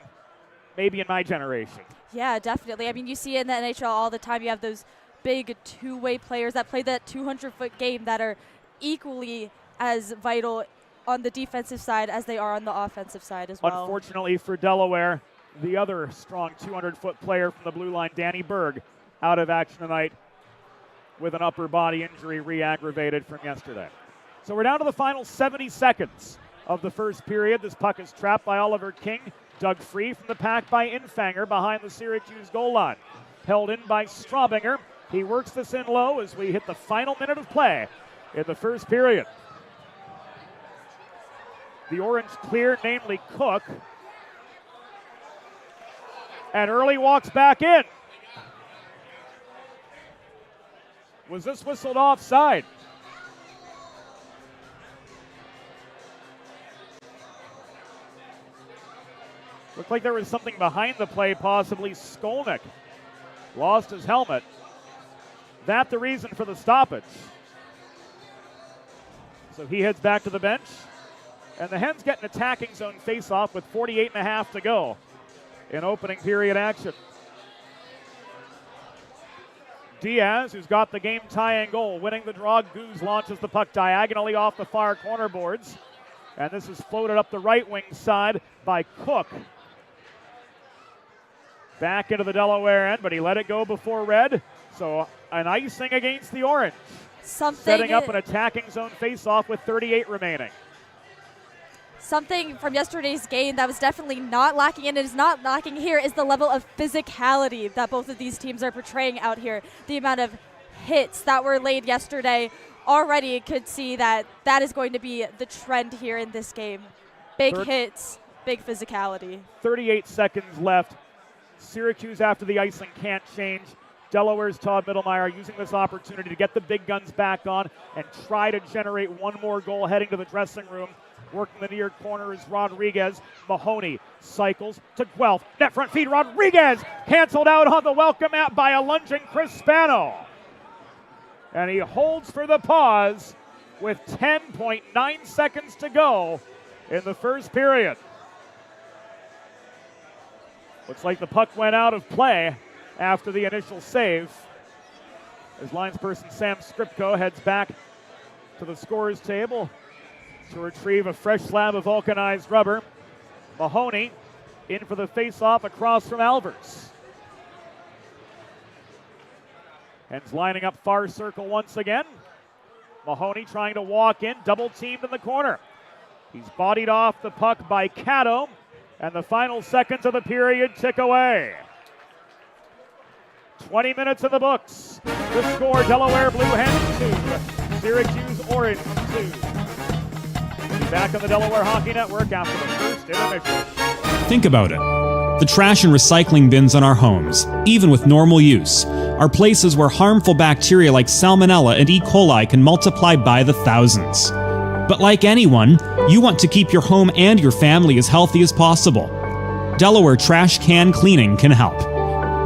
maybe in my generation. Yeah, definitely. I mean, you see it in the NHL all the time. You have those big two-way players that play that 200-foot game that are equally as vital on the defensive side as they are on the offensive side as well. Unfortunately for Delaware, the other strong 200-foot player from the blue line, Danny Berg, out of action tonight with an upper body injury re-aggravated from yesterday. So we're down to the final 70 seconds of the first period. This puck is trapped by Oliver King, dug free from the pack by Infanger behind the Syracuse goal line. Held in by Straubinger. He works this in low as we hit the final minute of play in the first period. The Orange clear, namely Cook. And Early walks back in. Was this whistled offside? Looked like there was something behind the play, possibly Skolnick lost his helmet. That the reason for the stoppage. So he heads back to the bench. And the Hens get an attacking zone faceoff with 48.5 to go in opening period action. Diaz, who's got the game-tying goal, winning the draw. Goose launches the puck diagonally off the far corner boards. And this is floated up the right wing side by Cook. Back into the Delaware end, but he let it go before red. So an icing against the Orange. Setting up an attacking zone faceoff with 38 remaining. Something from yesterday's game that was definitely not lacking, and it is not lacking here, is the level of physicality that both of these teams are portraying out here. The amount of hits that were laid yesterday, already could see that that is going to be the trend here in this game. Big hits, big physicality. 38 seconds left. Syracuse after the icing can't change. Delaware's Todd Mittelmeyer using this opportunity to get the big guns back on and try to generate one more goal heading to the dressing room. Working the near corner is Rodriguez. Mahoney cycles to Guelph. Net front feed, Rodriguez canceled out on the welcome mat by a lunging Chris Spano. And he holds for the pause with 10.9 seconds to go in the first period. Looks like the puck went out of play after the initial save, as linesperson Sam Skripko heads back to the scorer's table to retrieve a fresh slab of vulcanized rubber. Mahoney in for the face-off across from Albers. Hens lining up far circle once again. Mahoney trying to walk in, double teamed in the corner. He's bodied off the puck by Caddo, and the final seconds of the period tick away. 20 minutes in the books. The score, Delaware Blue Hens 2, Syracuse Orange 2. We'll be back on the Delaware Hockey Network after the first intermission. Think about it. The trash and recycling bins in our homes, even with normal use, are places where harmful bacteria like Salmonella and E. coli can multiply by the thousands. But like anyone, you want to keep your home and your family as healthy as possible. Delaware Trash Can Cleaning can help.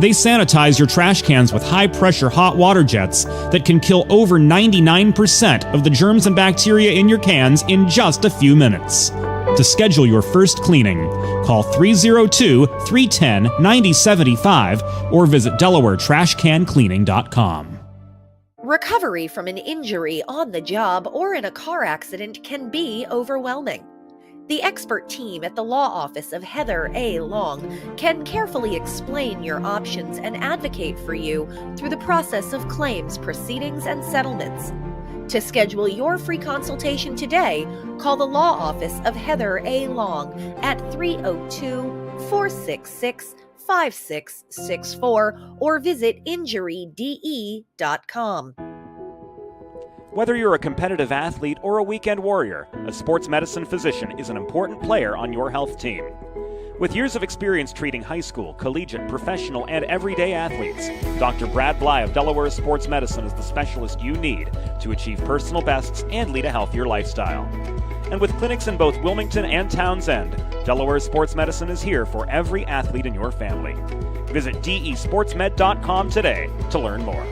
They sanitize your trash cans with high-pressure hot water jets that can kill over 99% of the germs and bacteria in your cans in just a few minutes. To schedule your first cleaning, call 302-310-9075 or visit DelawareTrashCanCleaning.com. Recovery from an injury on the job or in a car accident can be overwhelming. The expert team at the law office of Heather A. Long can carefully explain your options and advocate for you through the process of claims, proceedings, and settlements. To schedule your free consultation today, call the law office of Heather A. Long at 302-466-5664 or visit injuryde.com. Whether you're a competitive athlete or a weekend warrior, a sports medicine physician is an important player on your health team. With years of experience treating high school, collegiate, professional, and everyday athletes, Dr. Brad Bly of Delaware Sports Medicine is the specialist you need to achieve personal bests and lead a healthier lifestyle. And with clinics in both Wilmington and Townsend, Delaware Sports Medicine is here for every athlete in your family. Visit desportsmed.com today to learn more.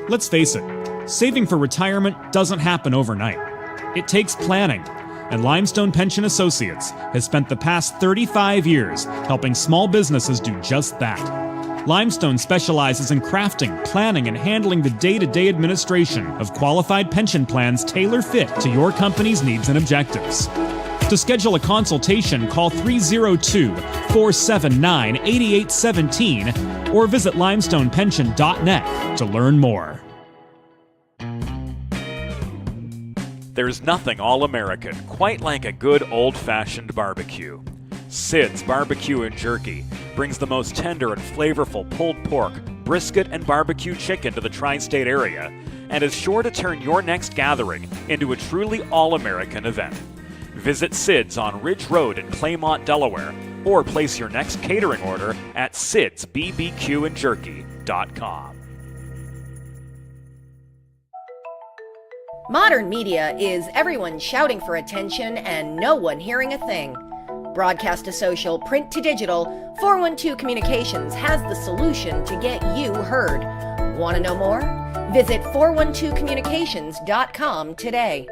Let's face it, saving for retirement doesn't happen overnight. It takes planning, and Limestone Pension Associates has spent the past 35 years helping small businesses do just that. Limestone specializes in crafting, planning, and handling the day-to-day administration of qualified pension plans tailor-fit to your company's needs and objectives. To schedule a consultation, call 302-479-8817 or visit limestonepension.net to learn more. There's nothing all-American quite like a good old-fashioned barbecue. Sid's Barbecue and Jerky brings the most tender and flavorful pulled pork, brisket, and barbecue chicken to the tri-state area and is sure to turn your next gathering into a truly all-American event. Visit Sid's on Ridge Road in Claymont, Delaware, or place your next catering order at sidsbbqandjerky.com. Modern media is everyone shouting for attention and no one hearing a thing. Broadcast to social, print to digital, 412 Communications has the solution to get you heard. Want to know more? Visit 412communications.com today.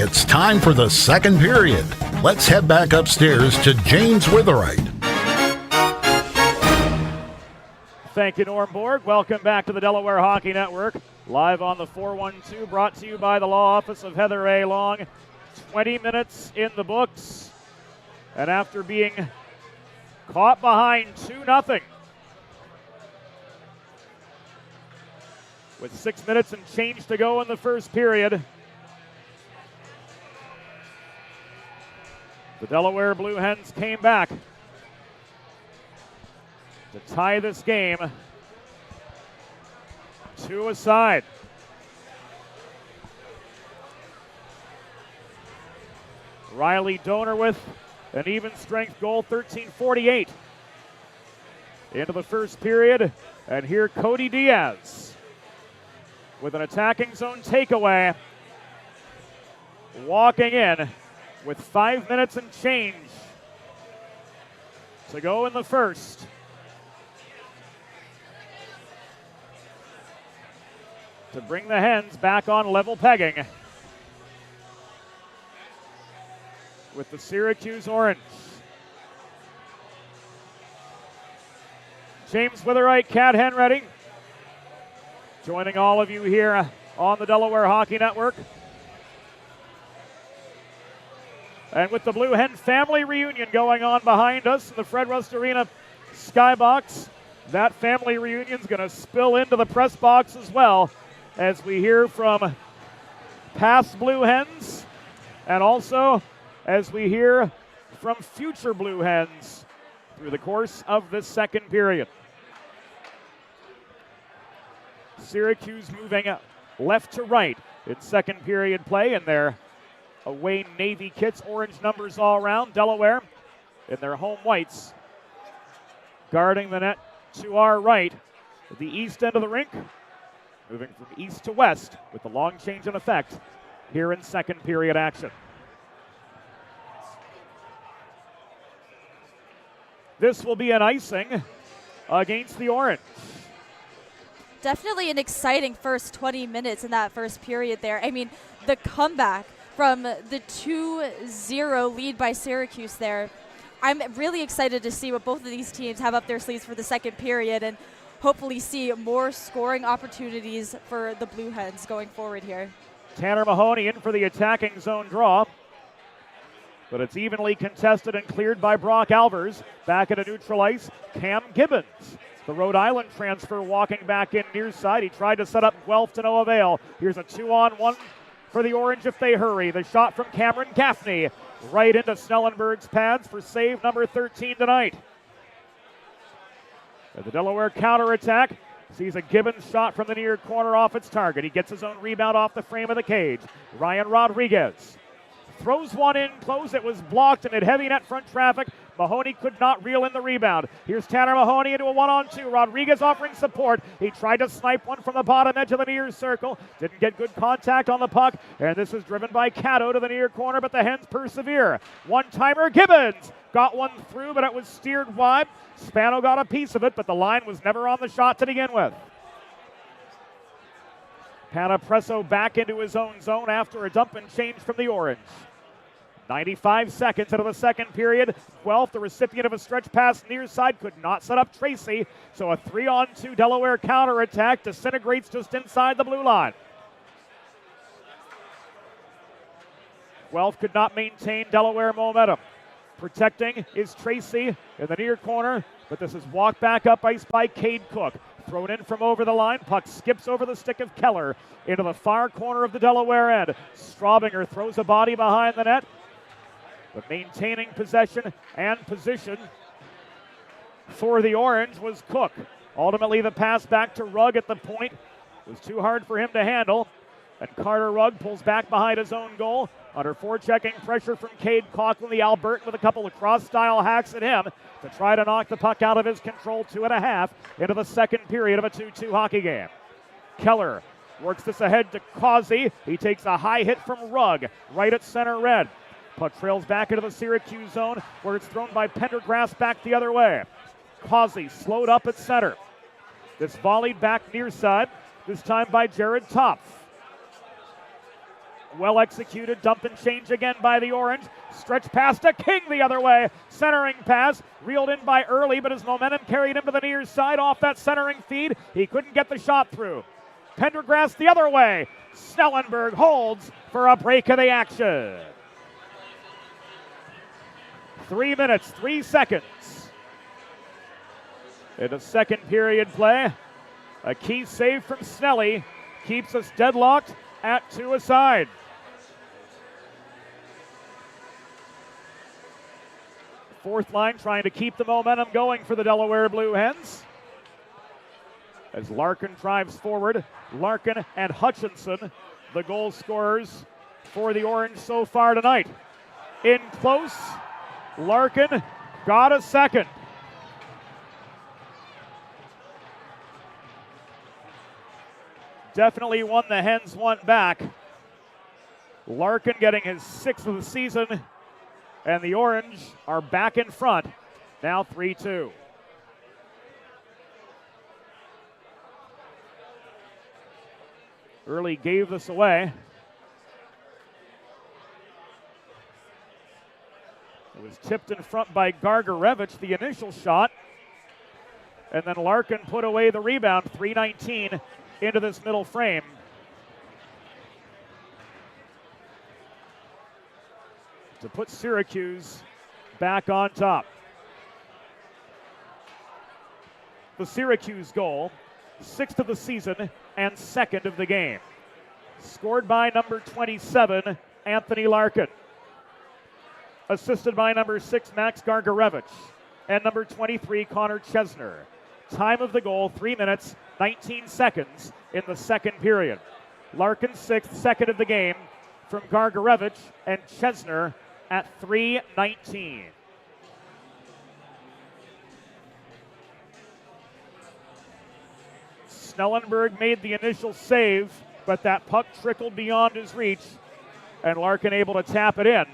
It's time for the second period. Let's head back upstairs to James Witherite. Thank you, Norm Borg. Welcome back to the Delaware Hockey Network. Live on the 412, brought to you by the law office of Heather A. Long. 20 minutes in the books. And after being caught behind 2-0, with 6 minutes and change to go in the first period, the Delaware Blue Hens came back to tie this game 2-aside. Riley Donor with an even strength goal, 13:48 into the first period. And here Cody Diaz with an attacking zone takeaway, walking in with 5 minutes and change to go in the first. To bring the Hens back on level pegging with the Syracuse Orange. James Witherite, Cat Henready, joining all of you here on the Delaware Hockey Network. And with the Blue Hen family reunion going on behind us in the Fred Rust Arena skybox, that family reunion is going to spill into the press box as well, as we hear from past Blue Hens and also as we hear from future Blue Hens through the course of this second period. Syracuse moving left to right in second period play in their away Navy kits, orange numbers all around. Delaware in their home whites, guarding the net to our right at the east end of the rink, moving from east to west with the long change in effect here in second period action. This will be an icing against the Orange. Definitely an exciting first 20 minutes in that first period there. I mean, the comeback from the 2-0 lead by Syracuse there. I'm really excited to see what both of these teams have up their sleeves for the second period and hopefully see more scoring opportunities for the Blue Hens going forward here. Tanner Mahoney in for the attacking zone draw, but it's evenly contested and cleared by Brock Alvers. Back into neutral ice, Cam Gibbons, the Rhode Island transfer, walking back in near side. He tried to set up Guelph to no avail. Here's a 2-on-1 for the Orange if they hurry. The shot from Cameron Gaffney right into Snellenberg's pads for save number 13 tonight. The Delaware counterattack sees a Gibbons shot from the near corner off its target. He gets his own rebound off the frame of the cage. Ryan Rodriguez throws one in close. It was blocked and at heavy net front traffic. Mahoney could not reel in the rebound. Here's Tanner Mahoney into a 1-on-2. Rodriguez offering support. He tried to snipe one from the bottom edge of the near circle. Didn't get good contact on the puck. And this is driven by Cato to the near corner, but the Hens persevere. One-timer, Gibbons got one through, but it was steered wide. Spano got a piece of it, but the line was never on the shot to begin with. Panapresso back into his own zone after a dump and change from the Orange. 95 seconds into the second period. Guelph, the recipient of a stretch pass near side, could not set up Tracy. So a 3-on-2 Delaware counterattack disintegrates just inside the blue line. Guelph could not maintain Delaware momentum. Protecting is Tracy in the near corner, but this is walked back up ice by Cade Cook. Thrown in from over the line. Puck skips over the stick of Keller into the far corner of the Delaware end. Straubinger throws a body behind the net, but maintaining possession and position for the Orange was Cook. Ultimately, the pass back to Rugg at the point was too hard for him to handle, and Carter Rugg pulls back behind his own goal under forechecking pressure from Cade Coughlin, the Albertan, with a couple of cross-style hacks at him to try to knock the puck out of his control. 2.5 into the second period of a 2-2 hockey game. Keller works this ahead to Causey. He takes a high hit from Rugg right at center red. Puck trails back into the Syracuse zone where it's thrown by Pendergrass back the other way. Causey slowed up at center. This volleyed back near side, this time by Jared Topf. Well executed, dump and change again by the Orange. Stretch pass to King the other way. Centering pass, reeled in by Early, but his momentum carried him to the near side off that centering feed. He couldn't get the shot through. Pendergrass the other way. Snellenberg holds for a break of the action. 3 minutes, 3 seconds. In the second period play, a key save from Snelly keeps us deadlocked at 2 aside. Fourth line trying to keep the momentum going for the Delaware Blue Hens. As Larkin drives forward, Larkin and Hutchinson, the goal scorers for the Orange so far tonight. In close, Larkin got a second. Definitely one the Hens want back. Larkin getting his 6th of the season, and the Orange are back in front, now 3-2. Early gave this away. It was tipped in front by Gargarevich, the initial shot, and then Larkin put away the rebound, 3:19 into this middle frame. To put Syracuse back on top. The Syracuse goal, 6th of the season and 2nd of the game. Scored by number 27, Anthony Larkin. Assisted by number 6, Max Gargarevich, and number 23, Connor Chesner. Time of the goal, 3 minutes, 19 seconds in the second period. Larkin 6th, 2nd of the game from Gargarevich and Chesner at 3:19. Snellenberg made the initial save, but that puck trickled beyond his reach, and Larkin able to tap it in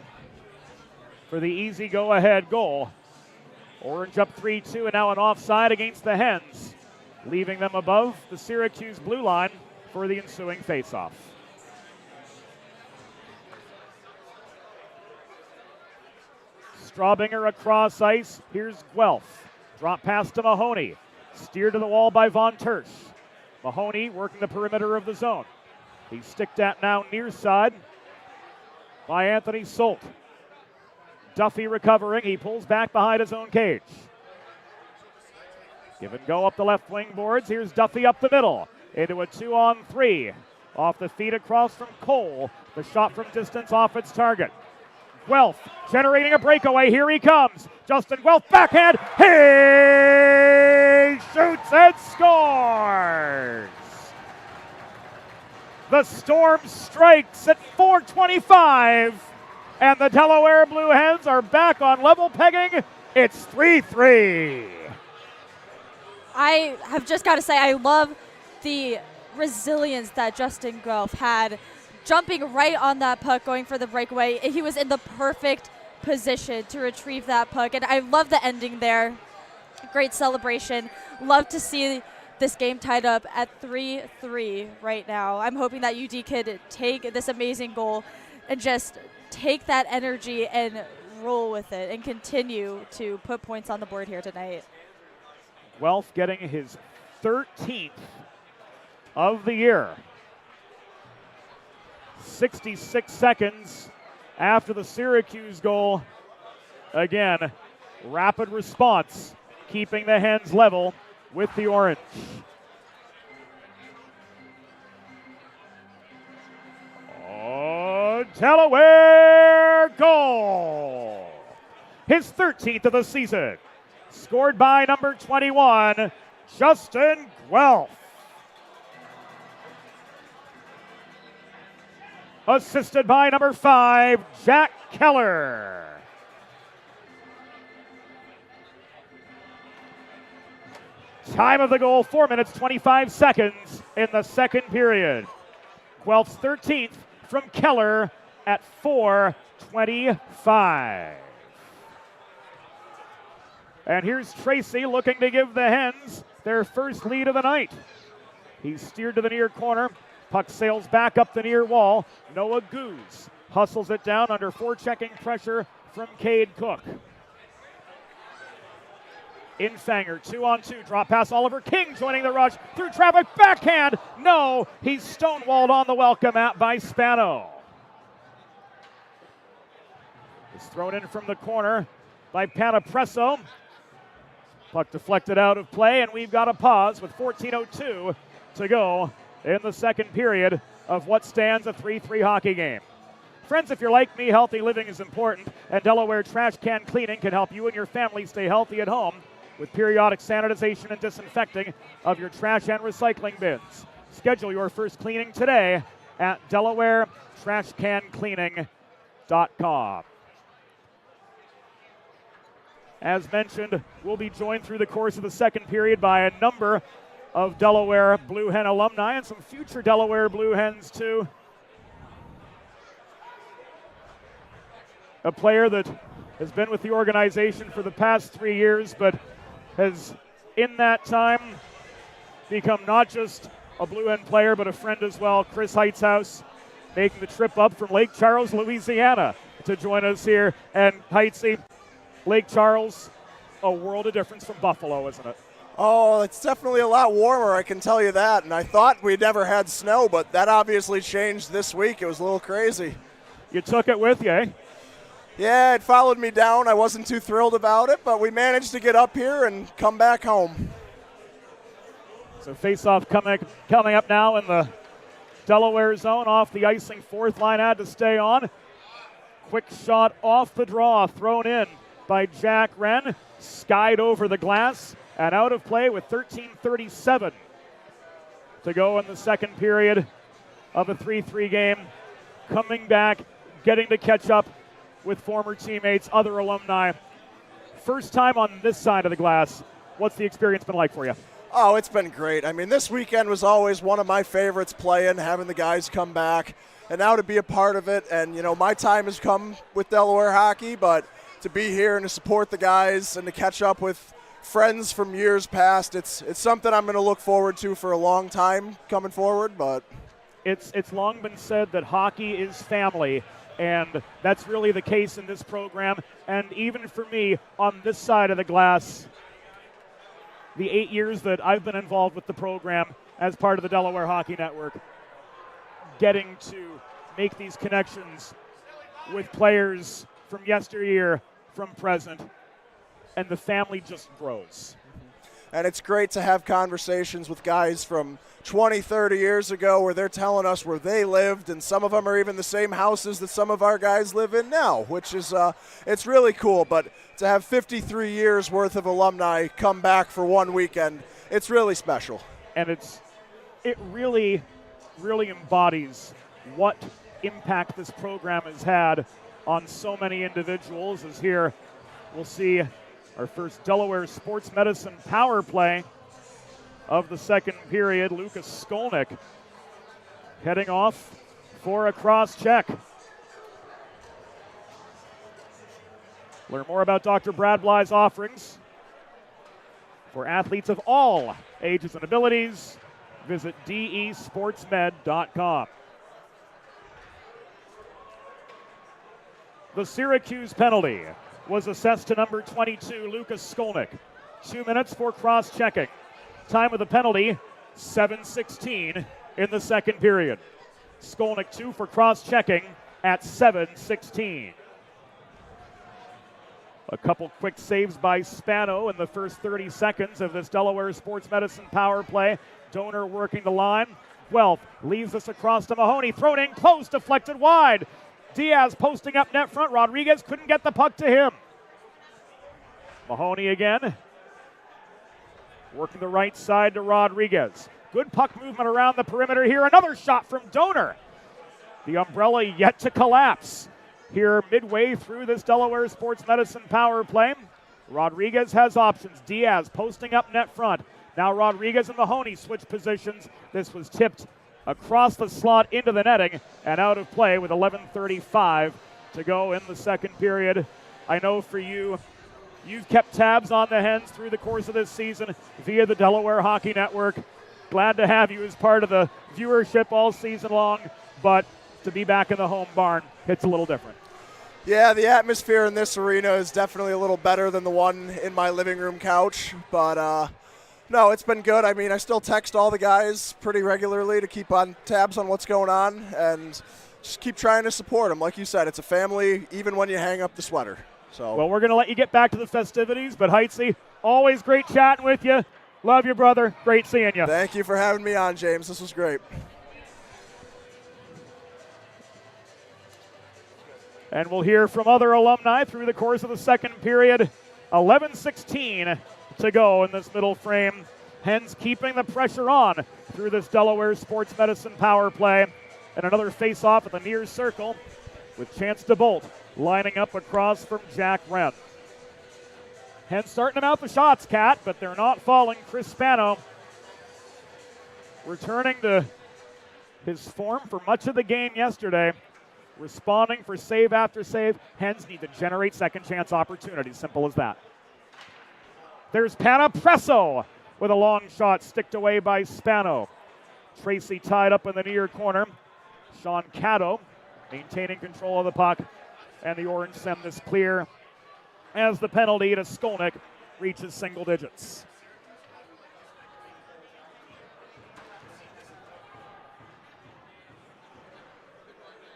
for the easy go-ahead goal. Orange up 3-2 and now an offside against the Hens, leaving them above the Syracuse blue line for the ensuing faceoff. Straubinger across ice. Here's Guelph. Drop pass to Mahoney. Steered to the wall by Von Tersch. Mahoney working the perimeter of the zone. He's sticked at now near side by Anthony Solt. Duffy recovering. He pulls back behind his own cage. Give and go up the left wing boards. Here's Duffy up the middle into a 2-on-3. Off the feed across from Cole. The shot from distance off its target. Guelph generating a breakaway. Here he comes. Justin Guelph backhand. He shoots and scores. The Storm strikes at 4:25. And the Delaware Blue Hens are back on level pegging. It's 3-3. I have just got to say, I love the resilience that Justin Guelph had, jumping right on that puck, going for the breakaway. He was in the perfect position to retrieve that puck, and I love the ending there. Great celebration. Love to see this game tied up at 3-3 right now. I'm hoping that UD could take this amazing goal and just take that energy and roll with it and continue to put points on the board here tonight. Guelph getting his 13th of the year. 66 seconds after the Syracuse goal. Again, rapid response, keeping the Hens level with the Orange. Oh, Delaware goal! His 13th of the season. Scored by number 21, Justin Guelph. Assisted by number 5, Jack Keller. Time of the goal, 4 minutes, 25 seconds in the second period. Guelph's 13th from Keller at 4:25. And here's Tracy looking to give the Hens their first lead of the night. He's steered to the near corner, Puck sails back up the near wall. Noah Goose hustles it down under forechecking pressure from Cade Cook. Infanger, 2-on-2, drop pass, Oliver King joining the rush, through traffic, backhand, no, he's stonewalled on the welcome mat by Spano. It's thrown in from the corner by Panapresso. Puck deflected out of play, and we've got a pause with 14:02 to go in the second period of what stands a 3-3 hockey game. Friends, if you're like me, healthy living is important, and Delaware Trash Can Cleaning can help you and your family stay healthy at home with periodic sanitization and disinfecting of your trash and recycling bins. Schedule your first cleaning today at DelawareTrashCanCleaning.com. As mentioned, we'll be joined through the course of the second period by a number of Delaware Blue Hen alumni and some future Delaware Blue Hens too. A player that has been with the organization for the past 3 years, but has in that time become not just a Blue Hen player, but a friend as well. Chris Heightshouse making the trip up from Lake Charles, Louisiana to join us here. And Heightsy, Lake Charles, a world of difference from Buffalo, isn't it? Oh, it's definitely a lot warmer, I can tell you that. And I thought we'd never had snow, but that obviously changed this week. It was a little crazy. You took it with you, eh? Yeah, it followed me down. I wasn't too thrilled about it, but we managed to get up here and come back home. So face-off coming up now in the Delaware zone. Off the icing, fourth line had to stay on. Quick shot off the draw, thrown in by Jack Wren. Skied over the glass and out of play with 13:37 to go in the second period of a 3-3 game. Coming back, getting to catch up with former teammates, other alumni. First time on this side of the glass. What's the experience been like for you? Oh, it's been great. I mean, this weekend was always one of my favorites playing, having the guys come back, and now to be a part of it. And, you know, my time has come with Delaware hockey, but to be here and to support the guys and to catch up with friends from years past, it's something I'm going to look forward to for a long time coming forward. But it's long been said that hockey is family, and that's really the case in this program. And even for me, on this side of the glass, the 8 years that I've been involved with the program as part of the Delaware Hockey Network, getting to make these connections with players from yesteryear, from present, and the family just grows. And it's great to have conversations with guys from 20, 30 years ago where they're telling us where they lived, and some of them are even the same houses that some of our guys live in now, which is it's really cool. But to have 53 years worth of alumni come back for one weekend, it's really special. And it really, really embodies what impact this program has had on so many individuals. As here we'll see our first Delaware Sports Medicine power play of the second period. Lucas Skolnick heading off for a cross check. Learn more about Dr. Brad Bly's offerings for athletes of all ages and abilities. Visit desportsmed.com. The Syracuse penalty was assessed to number 22, Lucas Skolnick. 2 minutes for cross-checking. Time of the penalty, 7:16 in the second period. Skolnick 2 for cross-checking at 7:16. A couple quick saves by Spano in the first 30 seconds of this Delaware Sports Medicine power play. Donor working the line. Guelph leaves this across to Mahoney. Thrown in close, deflected wide. Diaz posting up net front. Rodriguez couldn't get the puck to him. Mahoney again. Working the right side to Rodriguez. Good puck movement around the perimeter here. Another shot from Donor. The umbrella yet to collapse here midway through this Delaware Sports Medicine power play. Rodriguez has options. Diaz posting up net front. Now Rodriguez and Mahoney switch positions. This was tipped across the slot into the netting and out of play with 11:35 to go in the second period. I know for you, you've kept tabs on the Hens through the course of this season via the Delaware Hockey Network. glad to have you as part of the viewership all season long, but to be back in the home barn, it's a little different. Yeah, the atmosphere in this arena is definitely a little better than the one in my living room couch, but no, it's been good. I mean, I still text all the guys pretty regularly to keep on tabs on what's going on and just keep trying to support them. Like you said, it's a family, even when you hang up the sweater. So. Well, we're going to let you get back to the festivities, but Heitzy, always great chatting with you. Love you, brother. Great seeing you. Thank you for having me on, James. This was great. And we'll hear from other alumni through the course of the second period. 11:16 to go in this middle frame. Hens keeping the pressure on through this Delaware Sports Medicine power play. And another face-off at the near circle with chance to bolt lining up across from Jack Wren. Hens starting to mount the shots, Kat, but they're not falling. Chris Spano returning to his form for much of the game yesterday. Responding for save after save. Hens need to generate second chance opportunities. Simple as that. There's Panapresso with a long shot sticked away by Spano. Tracy tied up in the near corner. Sean Caddo maintaining control of the puck. And the Orange send this clear as the penalty to Skolnick reaches single digits.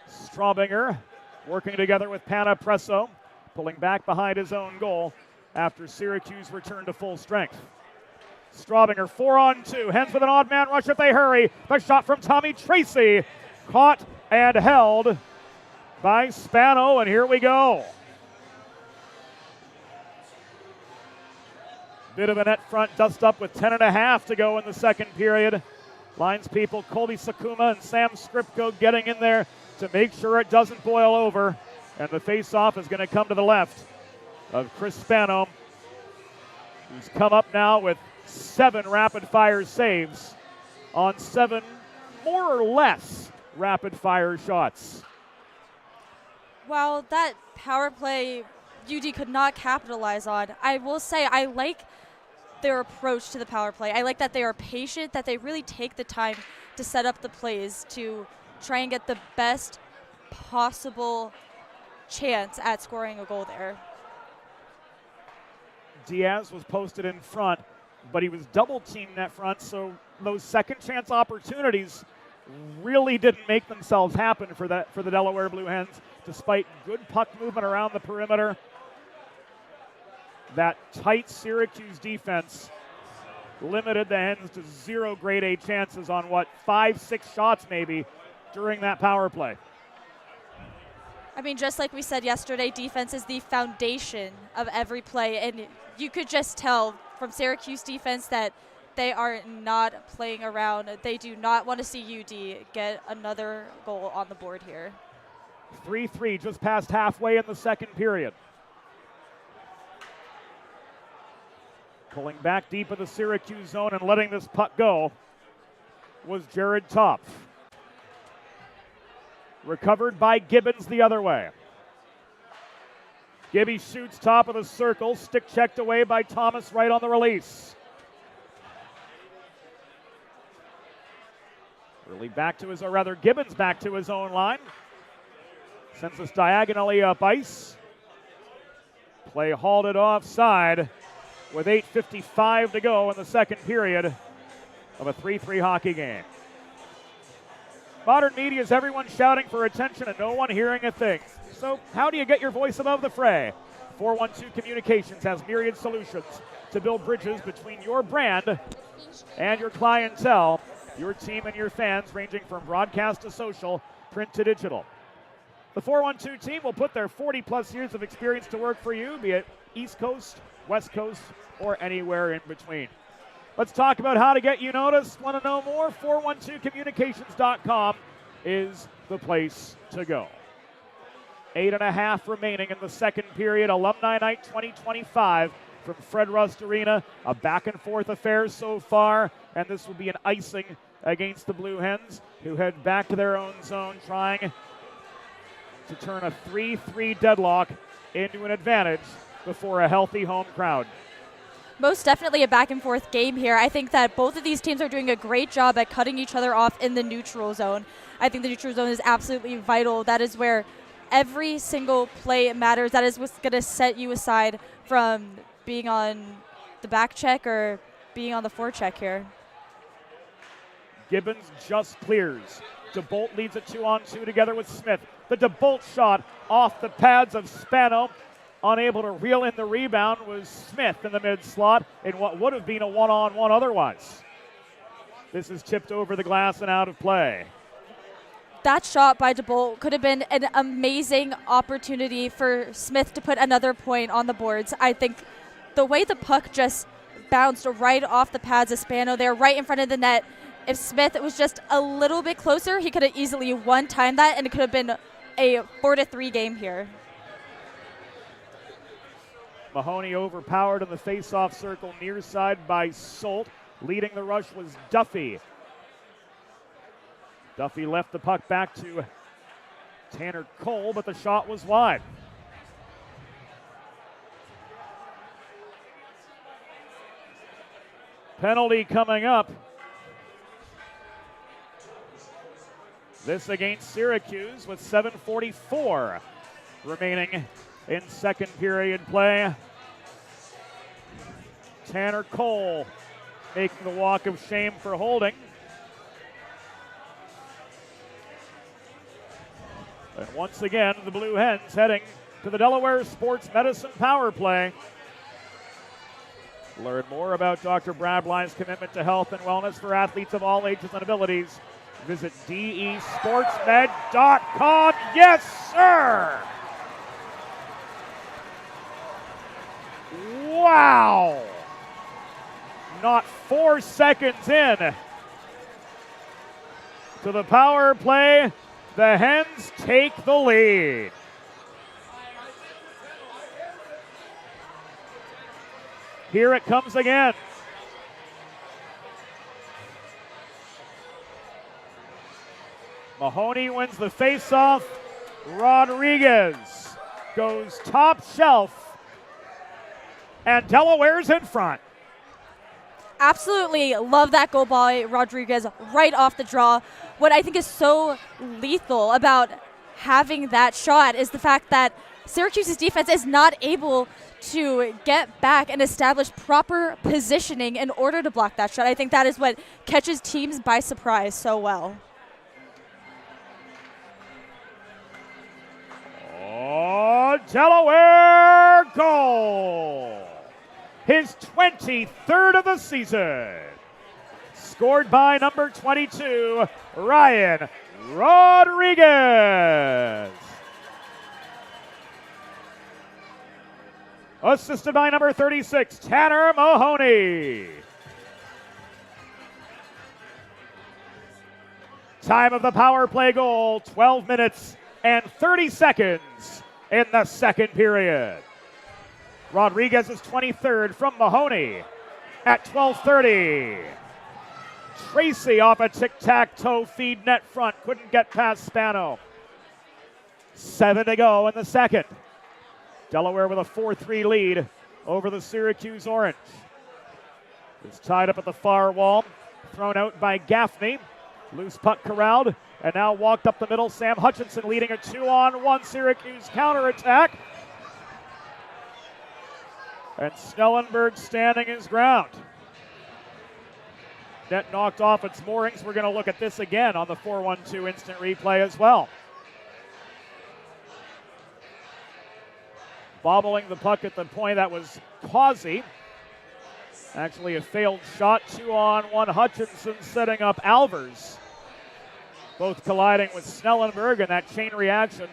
Straubinger working together with Panapresso, pulling back behind his own goal after Syracuse returned to full strength. Straubinger 4-on-2, Hens with an odd man rush if they hurry. The shot from Tommy Tracy, caught and held by Spano, and here we go. Bit of a net front dust up with 10.5 to go in the second period. Lines people Colby Sakuma and Sam Skripko getting in there to make sure it doesn't boil over. And the face-off is going to come to the left of Chris Spano, who's come up now with 7 rapid-fire saves on 7 more or less rapid-fire shots. Wow, that power play UD could not capitalize on. I will say I like their approach to the power play. I like that they are patient, that they really take the time to set up the plays to try and get the best possible chance at scoring a goal there. Diaz was posted in front, but he was double-teamed net front, so those second chance opportunities really didn't make themselves happen for the Delaware Blue Hens, despite good puck movement around the perimeter. That tight Syracuse defense limited the Hens to 0 grade A chances on 5-6 shots maybe during that power play. I mean, just like we said yesterday, defense is the foundation of every play, and you could just tell from Syracuse defense that they are not playing around. They do not want to see UD get another goal on the board here. 3-3 just past halfway in the second period. Pulling back deep in the Syracuse zone and letting this puck go was Jared Topf. Recovered by Gibbons the other way. Gibby shoots top of the circle, stick checked away by Thomas right on the release. Gibbons back to his own line. Sends us diagonally up ice. Play halted offside with 8:55 to go in the second period of a 3-3 hockey game. Modern media is everyone shouting for attention and no one hearing a thing. So how do you get your voice above the fray? 412 Communications has myriad solutions to build bridges between your brand and your clientele, your team and your fans, ranging from broadcast to social, print to digital. The 412 team will put their 40-plus years of experience to work for you, be it East Coast, West Coast, or anywhere in between. Let's talk about how to get you noticed. Want to know more? 412communications.com is the place to go. 8.5 remaining in the second period. Alumni Night 2025 from Fred Rust Arena. A back-and-forth affair so far, and this will be an icing against the Blue Hens, who head back to their own zone, trying to turn a 3-3 deadlock into an advantage before a healthy home crowd. most definitely a back and forth game here. I think that both of these teams are doing a great job at cutting each other off in the neutral zone. I think the neutral zone is absolutely vital. That is where every single play matters. That is what's going to set you aside from being on the back check or being on the forecheck here. Gibbons just clears. DeBolt leads a 2-on-2 together with Smith. The DeBolt shot off the pads of Spano. Unable to reel in the rebound was Smith in the mid slot in what would have been a one-on-one otherwise. This is tipped over the glass and out of play. That shot by DeBolt could have been an amazing opportunity for Smith to put another point on the boards. I think the way the puck just bounced right off the pads of Spano there, right in front of the net, if Smith was just a little bit closer, he could have easily one-timed that, and it could have been a 4-3 game here. Mahoney overpowered in the face-off circle near side by Solt. Leading the rush was Duffy. Duffy left the puck back to Tanner Cole, but the shot was wide. Penalty coming up. This against Syracuse with 7:44 remaining in second period play. Tanner Cole making the walk of shame for holding. And once again, the Blue Hens heading to the Delaware Sports Medicine Power Play. Learn more about Dr. Bradbline's commitment to health and wellness for athletes of all ages and abilities. Visit desportsmed.com. Yes, sir! Wow! Not 4 seconds in to the power play. The Hens take the lead. Here it comes again. Mahoney wins the faceoff. Rodriguez goes top shelf. And Delaware's in front. Absolutely love that goal by Rodriguez right off the draw. What I think is so lethal about having that shot is the fact that Syracuse's defense is not able to get back and establish proper positioning in order to block that shot. I think that is what catches teams by surprise so well. Oh, Delaware goal! His 23rd of the season. Scored by number 22, Ryan Rodriguez. Assisted by number 36, Tanner Mahoney. Time of the power play goal, 12 minutes and 30 seconds in the second period. Rodriguez is 23rd from Mahoney at 12:30. Tracy off a tic-tac-toe feed net front. Couldn't get past Spano. 7 to go in the second. Delaware with a 4-3 lead over the Syracuse Orange. It's tied up at the far wall. Thrown out by Gaffney. Loose puck corralled. And now walked up the middle. Sam Hutchinson leading a 2-on-1 Syracuse counterattack. And Snellenberg standing his ground. Net knocked off its moorings. We're going to look at this again on the 4-1-2 instant replay as well. Bobbling the puck at the point, that was Causey. Actually a failed shot. 2-on-1 Hutchinson setting up Alvers. Both colliding with Snellenberg, and that chain reaction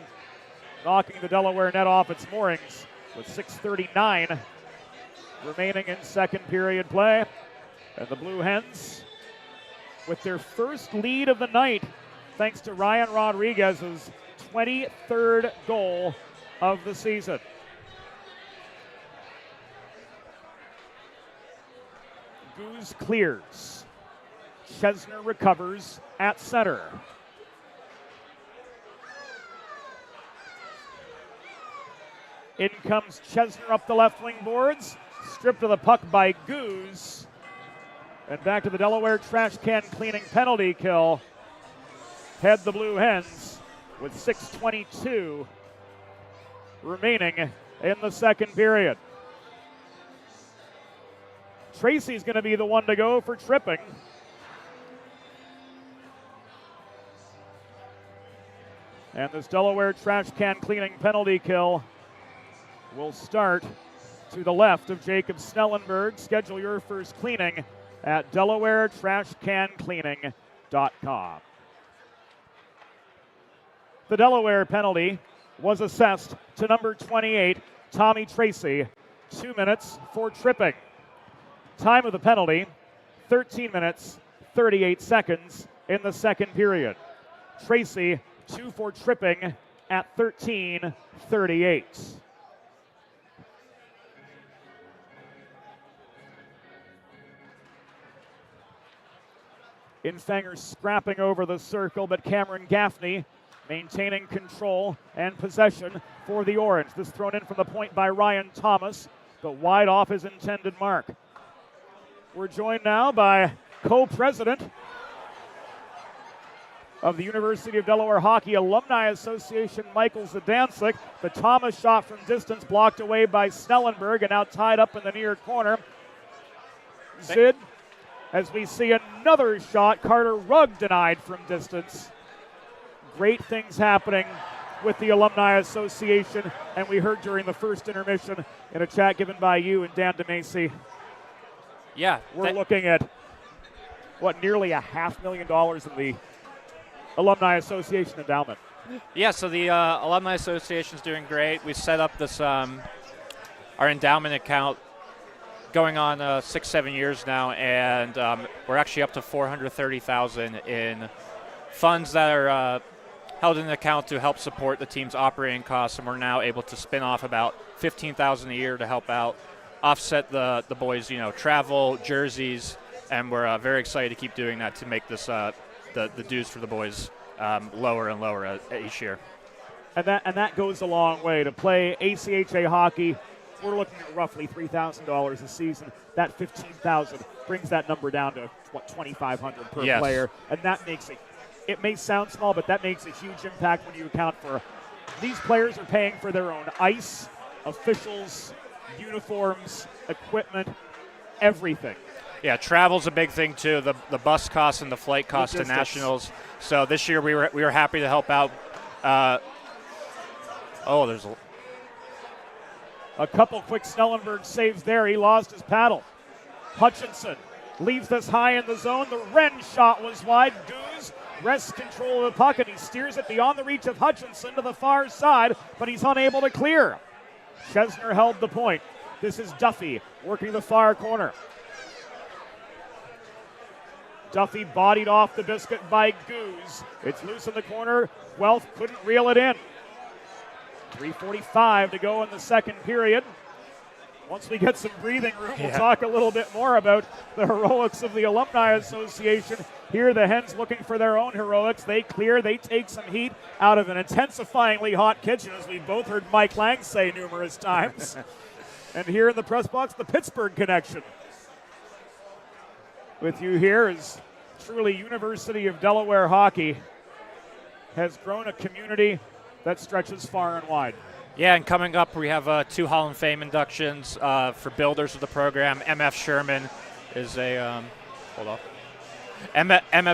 knocking the Delaware net off its moorings with 6:39 remaining in second period play. And the Blue Hens with their first lead of the night thanks to Ryan Rodriguez's 23rd goal of the season. Goose clears. Chesner recovers at center. In comes Chesner up the left wing boards. stripped of the puck by Goose. And back to the Delaware trash can cleaning penalty kill. Head the Blue Hens with 6:22 remaining in the second period. Tracy's going to be the one to go for tripping. And this Delaware trash can cleaning penalty kill will start to the left of Jacob Snellenberg. Schedule your first cleaning at DelawareTrashCanCleaning.com. The Delaware penalty was assessed to number 28, Tommy Tracy, 2 minutes for tripping. Time of the penalty, 13 minutes, 38 seconds in the second period. Tracy, 2 for tripping at 13:38. Infanger scrapping over the circle, but Cameron Gaffney maintaining control and possession for the Orange. This thrown in from the point by Ryan Thomas, but wide off his intended mark. We're joined now by co-president of the University of Delaware Hockey Alumni Association, Michael Zdancic. The Thomas shot from distance blocked away by Snellenberg and now tied up in the near corner. Zid, as we see another shot, Carter Rugg denied from distance. Great things happening with the Alumni Association, and we heard during the first intermission in a chat given by you and Dan DeMacy. Yeah. We're looking at, nearly $500,000 in the Alumni Association endowment. Yeah, so the Alumni Association is doing great. We set up this our endowment account going on 6-7 years now, and we're actually up to $430,000 in funds that are held in the account to help support the team's operating costs, and we're now able to spin off about $15,000 a year to help out offset the boys' travel, jerseys, and we're very excited to keep doing that to make this the dues for the boys lower and lower each year. And that goes a long way. To play ACHA hockey, we're looking at roughly $3,000 a season. That $15,000 brings that number down to $2,500 per player, and that makes it may sound small, but that makes a huge impact when you account for these players are paying for their own ice, officials, uniforms, equipment, everything. Yeah, travel's a big thing too. The bus costs and the flight costs to nationals. So this year we were happy to help out. There's a couple quick Snellenberg saves there. He lost his paddle. Hutchinson leaves this high in the zone. The Wren shot was wide. Goose wrests control of the puck, and he steers it beyond the reach of Hutchinson to the far side, but he's unable to clear. Chesner held the point. This is Duffy working the far corner. Duffy bodied off the biscuit by Goose. It's loose in the corner. Guelph couldn't reel it in. 3:45 to go in the second period. Once we get some breathing room, we'll talk a little bit more about the heroics of the Alumni Association. Here the Hens looking for their own heroics. They clear, they take some heat out of an intensifyingly hot kitchen, as we've both heard Mike Lang say numerous times. And here in the press box, the Pittsburgh connection. With you here is truly University of Delaware hockey has grown a community that stretches far and wide. Yeah, and coming up we have 2 Hall of Fame inductions for builders of the program. MF Sherman is MF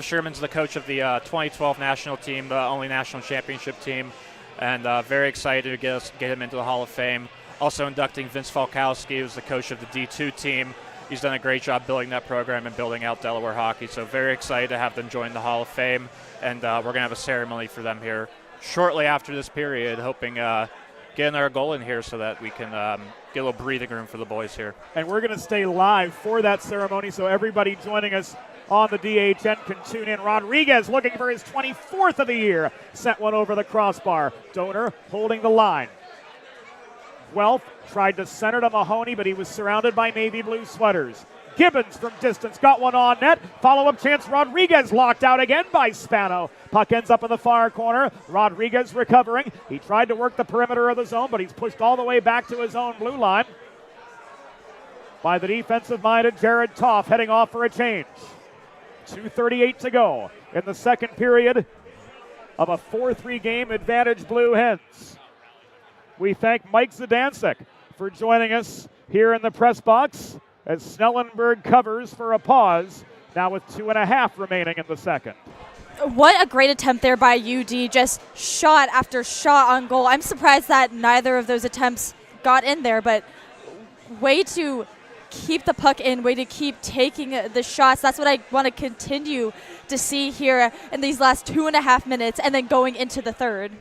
Sherman's the coach of the 2012 national team, the only national championship team, and very excited to get him into the Hall of Fame. Also inducting Vince Falkowski, who's the coach of the D2 team. He's done a great job building that program and building out Delaware hockey, so very excited to have them join the Hall of Fame, and we're going to have a ceremony for them here shortly after this period, hoping getting our goal in here so that we can get a little breathing room for the boys here. And we're going to stay live for that ceremony, so everybody joining us on the DHN can tune in. Rodriguez looking for his 24th of the year. Sent one over the crossbar. Donor holding the line. Guelph tried to center to Mahoney, but he was surrounded by navy blue sweaters. Gibbons from distance got one on net. Follow-up chance. Rodriguez locked out again by Spano. Puck ends up in the far corner. Rodriguez recovering. He tried to work the perimeter of the zone, but he's pushed all the way back to his own blue line. by the defensive-minded Jared Toff, heading off for a change. 2:38 to go in the second period of a 4-3 game advantage Blue Hens. We thank Mike Zdancic for joining us here in the press box as Snellenberg covers for a pause, now with 2.5 remaining in the second. What a great attempt there by UD, just shot after shot on goal. I'm surprised that neither of those attempts got in there, but way to keep the puck in, way to keep taking the shots. That's what I want to continue to see here in these last 2.5 minutes and then going into the third.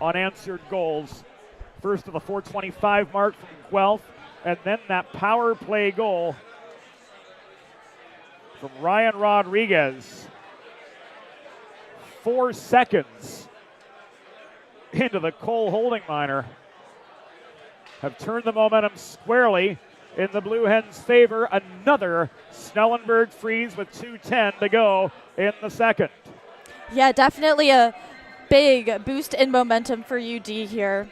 Unanswered goals. First of the 4:25 mark from Guelph, and then that power play goal from Ryan Rodriguez. 4 seconds into the Cole holding minor have turned the momentum squarely in the Blue Hens' favor. Another Snellenberg freeze with 2:10 to go in the second. Yeah, definitely a big boost in momentum for UD here.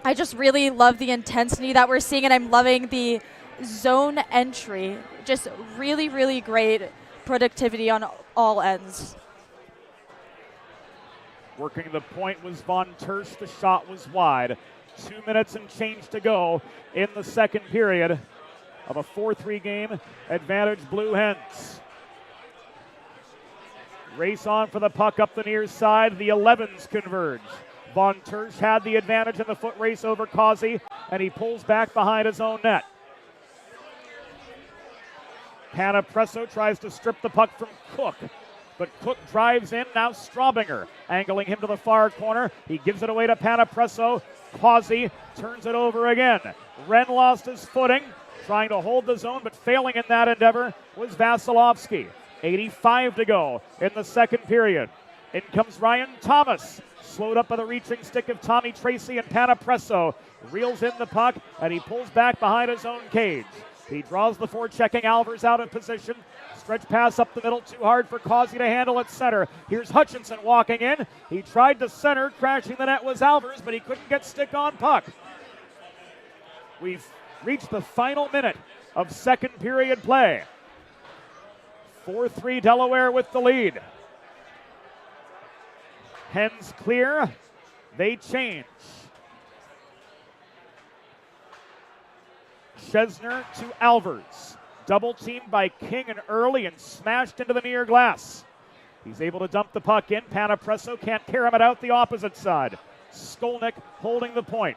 I just really love the intensity that we're seeing, and I'm loving the zone entry. Just really, really great productivity on all ends. Working the point was Von Tersch. The shot was wide. 2 minutes and change to go in the second period of a 4-3 game advantage Blue Hens. Race on for the puck up the near side. The 11s converge. Von Tersch had the advantage in the foot race over Causey, and he pulls back behind his own net. Panapresso tries to strip the puck from Cook, but Cook drives in. Now Straubinger angling him to the far corner. He gives it away to Panapresso. Causey turns it over again. Wren lost his footing, trying to hold the zone, but failing in that endeavor was Vasilevsky. 85 to go in the second period. In comes Ryan Thomas, slowed up by the reaching stick of Tommy Tracy, and Panapresso reels in the puck, and he pulls back behind his own cage. He draws the forechecking Alvers out of position. Stretch pass up the middle, too hard for Causey to handle at center. Here's Hutchinson walking in. He tried to center, crashing the net was Alvers, but he couldn't get stick on puck. We've reached the final minute of second period play. 4-3 Delaware with the lead. Hens clear. They change. Chesner to Alvers. Double teamed by King and Early and smashed into the near glass. He's able to dump the puck in. Panapresso can't carry him out the opposite side. Skolnick holding the point.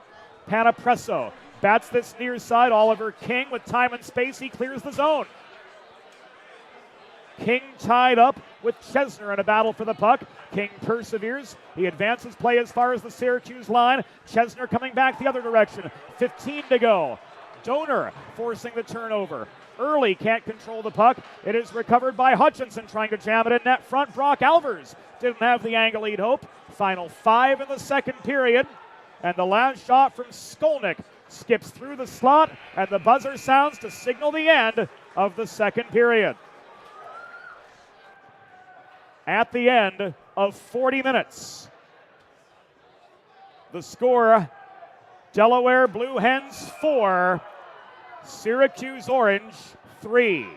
Panapresso bats this near side. Oliver King with time and space. He clears the zone. King tied up with Chesner in a battle for the puck. King perseveres. He advances play as far as the Syracuse line. Chesner coming back the other direction. 15 to go. Donor forcing the turnover. Early can't control the puck. It is recovered by Hutchinson trying to jam it in net front. Brock Alvers didn't have the angle he'd hoped. Final 5 in the second period. And the last shot from Skolnick skips through the slot, and the buzzer sounds to signal the end of the second period. At the end of 40 minutes, the score, Delaware Blue Hens 4, Syracuse Orange 3.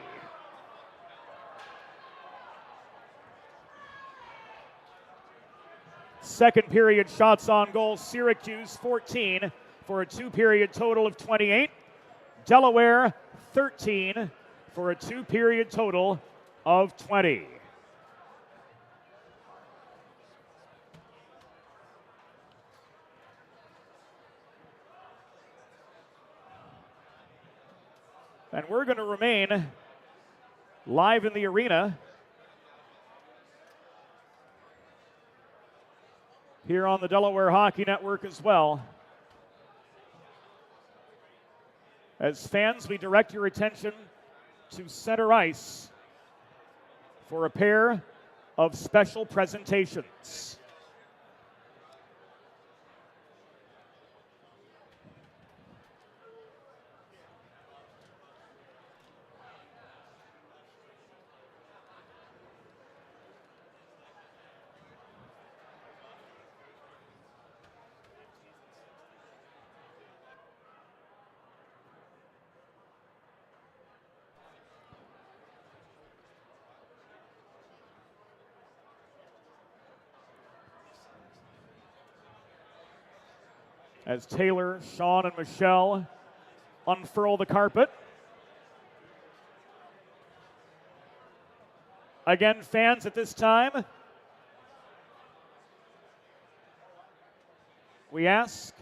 Second period shots on goal, Syracuse 14 for a 2-period total of 28. Delaware 13 for a 2-period total of 20. And we're going to remain live in the arena here on the Delaware Hockey Network as well. As fans, we direct your attention to center ice for a pair of special presentations. as Taylor, Sean, and Michelle unfurl the carpet. Again, fans, at this time, we ask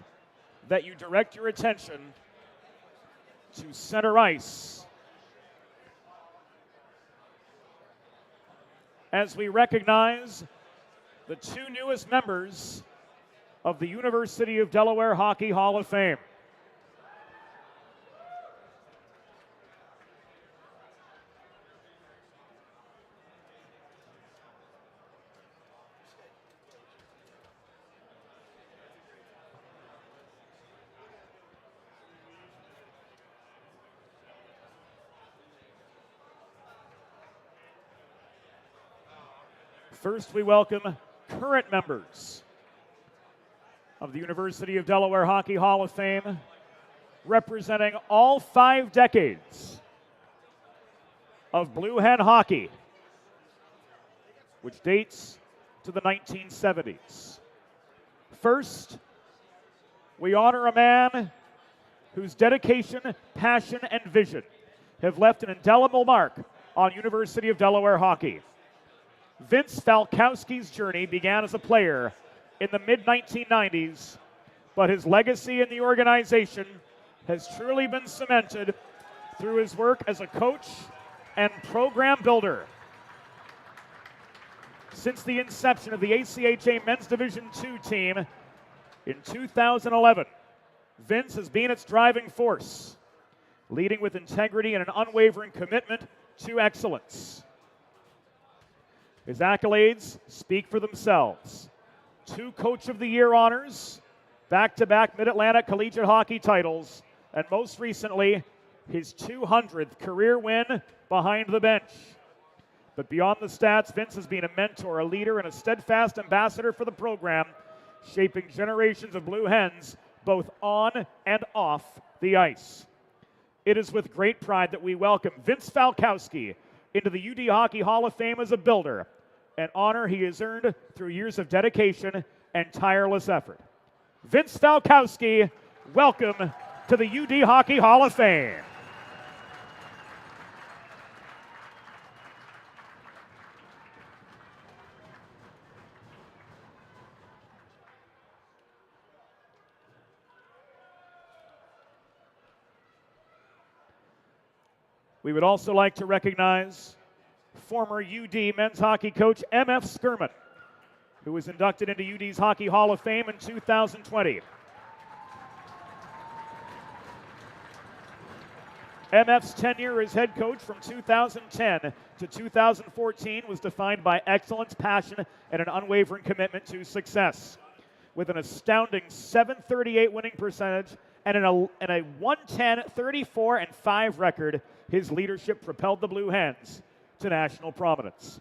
that you direct your attention to center ice as we recognize the two newest members of the University of Delaware Hockey Hall of Fame. First, we welcome current members of the University of Delaware Hockey Hall of Fame, representing all 5 decades of Blue Hen hockey, which dates to the 1970s. First, we honor a man whose dedication, passion, and vision have left an indelible mark on University of Delaware hockey. Vince Falkowski's journey began as a player in the mid-1990s, but his legacy in the organization has truly been cemented through his work as a coach and program builder. Since the inception of the ACHA Men's Division II team in 2011, Vince has been its driving force, leading with integrity and an unwavering commitment to excellence. His accolades speak for themselves. 2 Coach of the Year honors, back-to-back Mid-Atlantic collegiate hockey titles, and most recently, his 200th career win behind the bench. But beyond the stats, Vince has been a mentor, a leader, and a steadfast ambassador for the program, shaping generations of Blue Hens both on and off the ice. It is with great pride that we welcome Vince Falkowski into the UD Hockey Hall of Fame as a builder, an honor he has earned through years of dedication and tireless effort. Vince Falkowski, welcome to the UD Hockey Hall of Fame. We would also like to recognize former UD men's hockey coach M.F. Skirman, who was inducted into UD's Hockey Hall of Fame in 2020. MF's tenure as head coach from 2010 to 2014 was defined by excellence, passion, and an unwavering commitment to success. With an astounding .738 winning percentage and a 110, 34, and 5 record, his leadership propelled the Blue Hens to national prominence.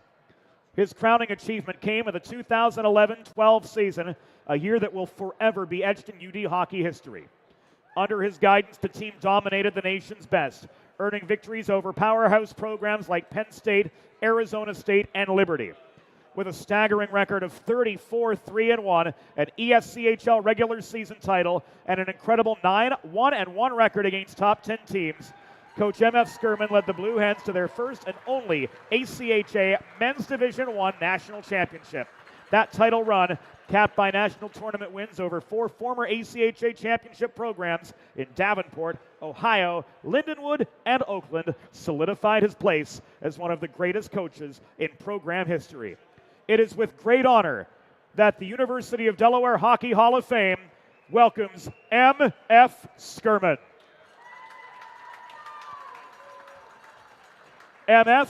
His crowning achievement came in the 2011-12 season, a year that will forever be etched in UD hockey history. Under his guidance, the team dominated the nation's best, earning victories over powerhouse programs like Penn State, Arizona State, and Liberty. With a staggering record of 34-3-1, an ESCHL regular season title, and an incredible 9-1-1 record against top 10 teams, Coach M.F. Skirman led the Blue Hens to their first and only ACHA Men's Division I National Championship. That title run, capped by national tournament wins over 4 former ACHA championship programs in Davenport, Ohio, Lindenwood, and Oakland, solidified his place as one of the greatest coaches in program history. It is with great honor that the University of Delaware Hockey Hall of Fame welcomes M.F. Skirman. MF,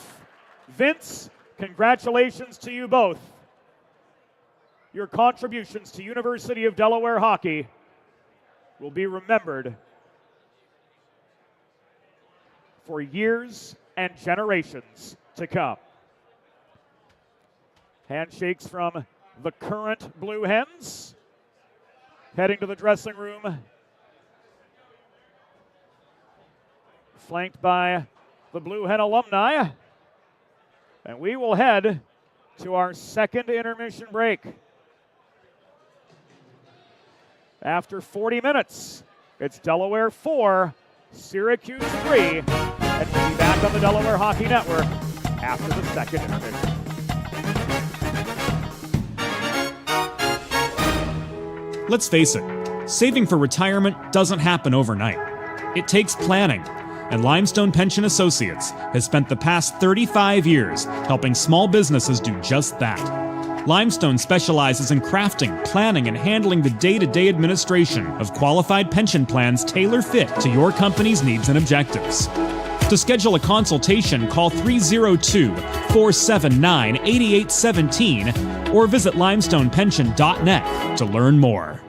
Vince, congratulations to you both. Your contributions to University of Delaware hockey will be remembered for years and generations to come. Handshakes from the current Blue Hens, heading to the dressing room, flanked by the Blue Hen alumni, and we will head to our second intermission break. after 40 minutes. It's Delaware 4, Syracuse 3, and we'll be back on the Delaware Hockey Network after the second intermission. Let's face it, saving for retirement doesn't happen overnight. It takes planning, and Limestone Pension Associates has spent the past 35 years helping small businesses do just that. Limestone specializes in crafting, planning, and handling the day-to-day administration of qualified pension plans tailor-fit to your company's needs and objectives. To schedule a consultation, call 302-479-8817 or visit limestonepension.net to learn more.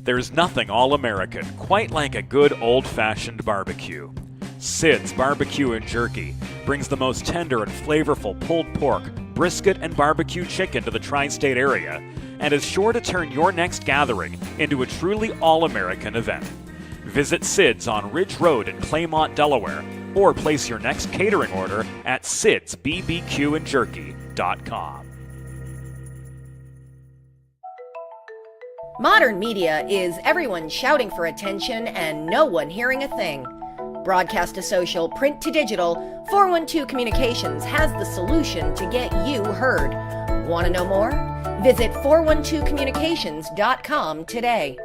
There's nothing all-American quite like a good old-fashioned barbecue. Sid's Barbecue and Jerky brings the most tender and flavorful pulled pork, brisket, and barbecue chicken to the tri-state area and is sure to turn your next gathering into a truly all-American event. Visit Sid's on Ridge Road in Claymont, Delaware, or place your next catering order at sidsbbqandjerky.com. Modern media is everyone shouting for attention and no one hearing a thing. Broadcast to social, print to digital, 412 Communications has the solution to get you heard. Want to know more? Visit 412communications.com today.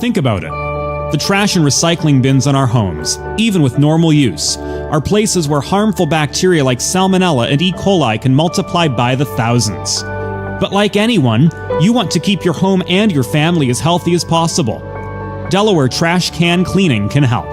Think about it. The trash and recycling bins in our homes, even with normal use, are places where harmful bacteria like Salmonella and E. coli can multiply by the thousands. But like anyone, you want to keep your home and your family as healthy as possible. Delaware Trash Can Cleaning can help.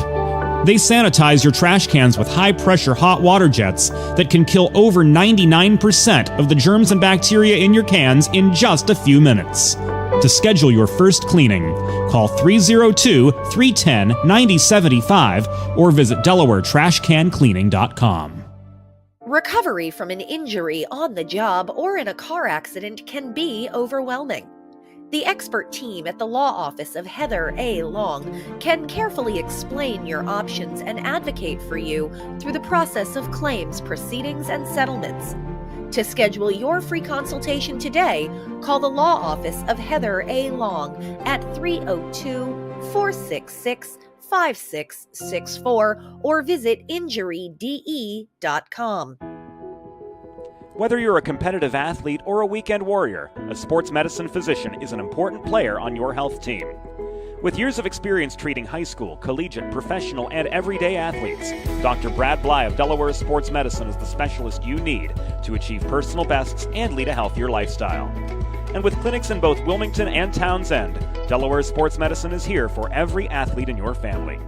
They sanitize your trash cans with high-pressure hot water jets that can kill over 99% of the germs and bacteria in your cans in just a few minutes. To schedule your first cleaning, call 302-310-9075 or visit DelawareTrashCanCleaning.com. Recovery from an injury on the job or in a car accident can be overwhelming. The expert team at the law office of Heather A. Long can carefully explain your options and advocate for you through the process of claims, proceedings, and settlements. To schedule your free consultation today, call the law office of Heather A. Long at 302-466-5664 or visit injuryde.com. Whether you're a competitive athlete or a weekend warrior, a sports medicine physician is an important player on your health team. With years of experience treating high school, collegiate, professional, and everyday athletes, Dr. Brad Bly of Delaware Sports Medicine is the specialist you need to achieve personal bests and lead a healthier lifestyle. And with clinics in both Wilmington and Townsend, Delaware Sports Medicine is here for every athlete in your family.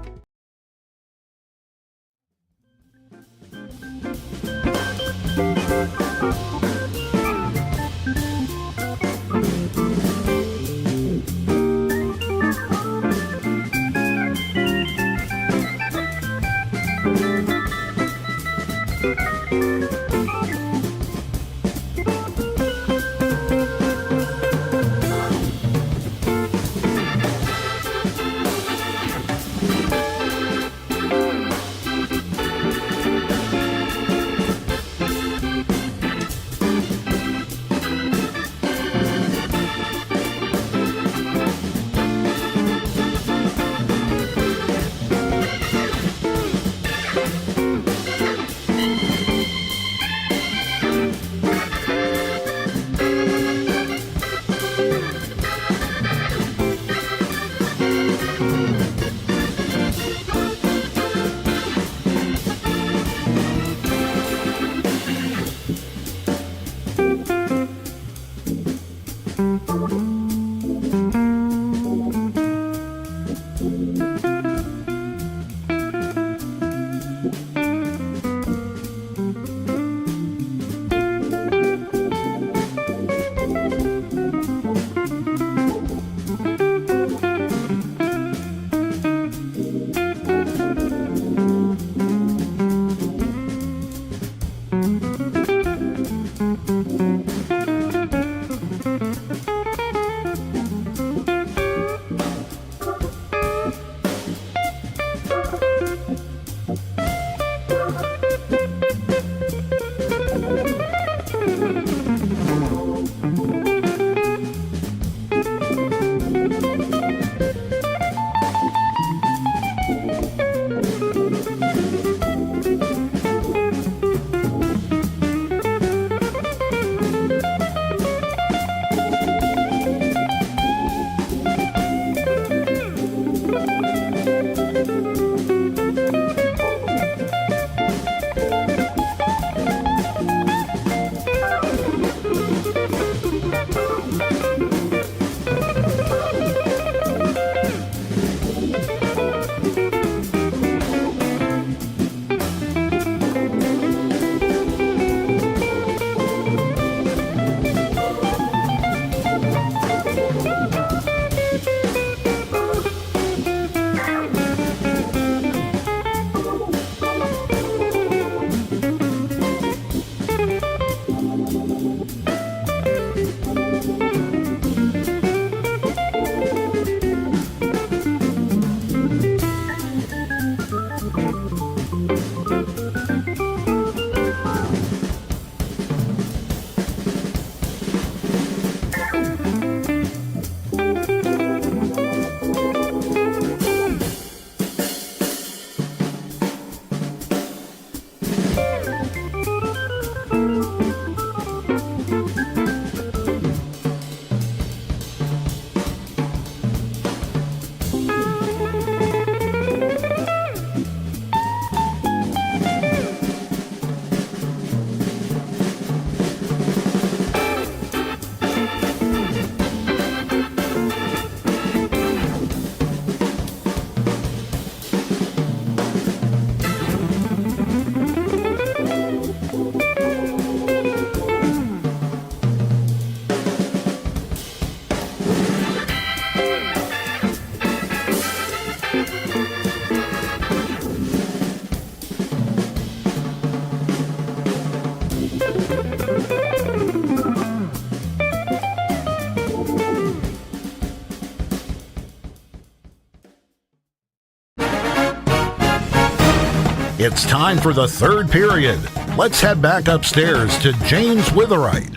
It's time for the third period. Let's head back upstairs to James Witherite.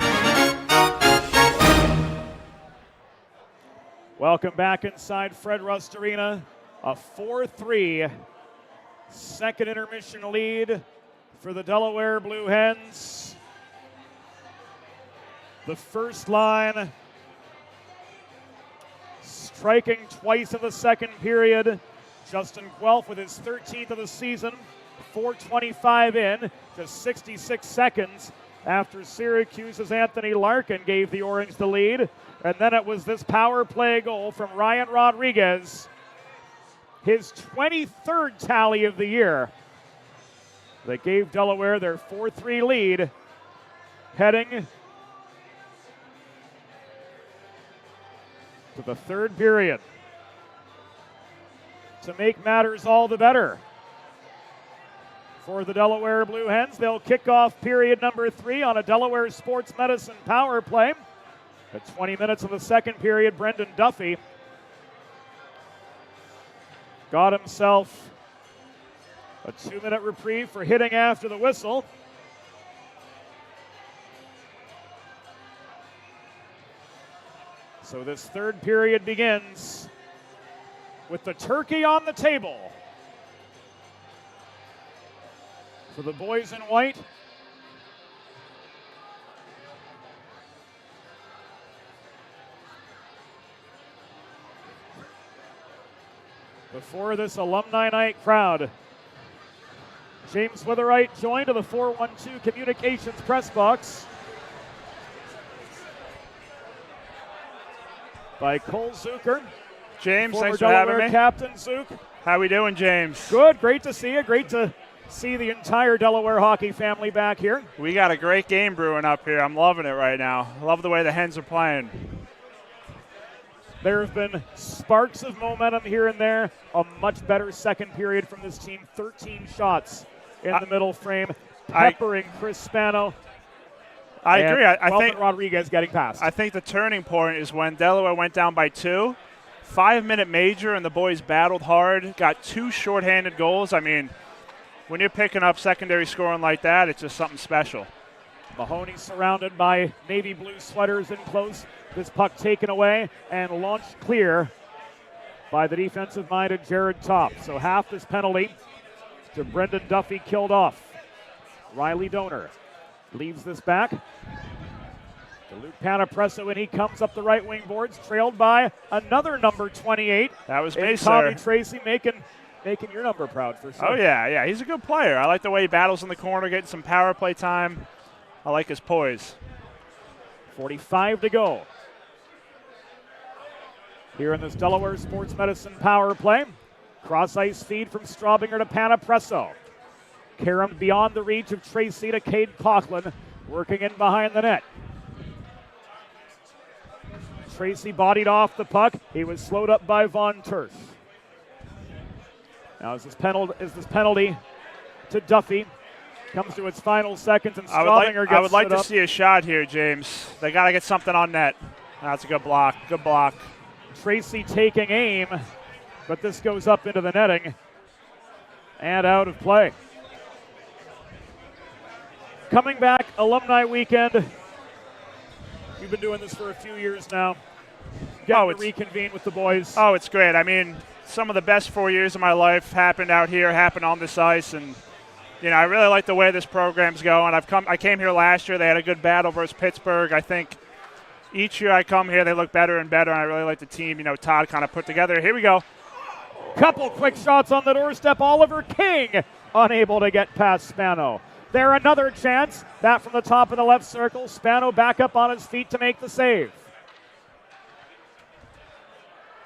Welcome back inside Fred Rust Arena. A 4-3 second intermission lead for the Delaware Blue Hens. The first line striking twice in the second period. Justin Guelph with his 13th of the season, 4:25 in, just 66 seconds after Syracuse's Anthony Larkin gave the Orange the lead. And then it was this power play goal from Ryan Rodriguez, his 23rd tally of the year, that gave Delaware their 4-3 lead, heading to the third period. To make matters all the better for the Delaware Blue Hens, they'll kick off period number 3 on a Delaware Sports Medicine power play. At 20 minutes of the second period, Brendan Duffy got himself a 2-minute reprieve for hitting after the whistle. So this third period begins with the turkey on the table for the boys in white. Before this alumni night crowd, James Witherite joined to the 412 Communications press box by Cole Zucker. James, former thanks for Delaware having me. Captain Zook. How we doing, James? Good, great to see you. Great to see the entire Delaware hockey family back here. We got a great game brewing up here. I'm loving it right now. I love the way the Hens are playing. There have been sparks of momentum here and there. A much better second period from this team. 13 shots in the middle frame, peppering Chris Spano. I agree. I think Rodriguez getting past. I think the turning point is when Delaware went down by 2. 5-minute major, and the boys battled hard, got 2 shorthanded goals. I mean, when you're picking up secondary scoring like that, it's just something special. Mahoney surrounded by navy blue sweaters in close. This puck taken away and launched clear by the defensive-minded Jared Topp. So half this penalty to Brendan Duffy killed off. Riley Donor leaves this back to Luke Panapresso, and he comes up the right wing boards, trailed by another number 28. That was me, Tommy sir. Tracy making your number proud for sure. Oh, yeah. He's a good player. I like the way he battles in the corner, getting some power play time. I like his poise. 45 to go here in this Delaware Sports Medicine power play. Cross-ice feed from Straubinger to Panapresso. Caromed beyond the reach of Tracy to Cade Coughlin, working in behind the net. Tracy bodied off the puck. He was slowed up by Von Turf. Now is this penalty to Duffy comes to its final seconds, and Straubinger gets I would like to up. see a shot here, James. They got to get something on net. That's a good block. Good block. Tracy taking aim, but this goes up into the netting and out of play. Coming back, alumni weekend. You've been doing this for a few years now. Getting to reconvene with the boys. Oh, it's great. I mean, some of the best 4 years of my life happened out here, happened on this ice, and I really like the way this program's going. I came here last year. They had a good battle versus Pittsburgh. I think each year I come here, they look better and better, and I really like the team, Todd kind of put together. Here we go. Couple quick shots on the doorstep. Oliver King unable to get past Spano. There another chance. That from the top of the left circle. Spano back up on his feet to make the save.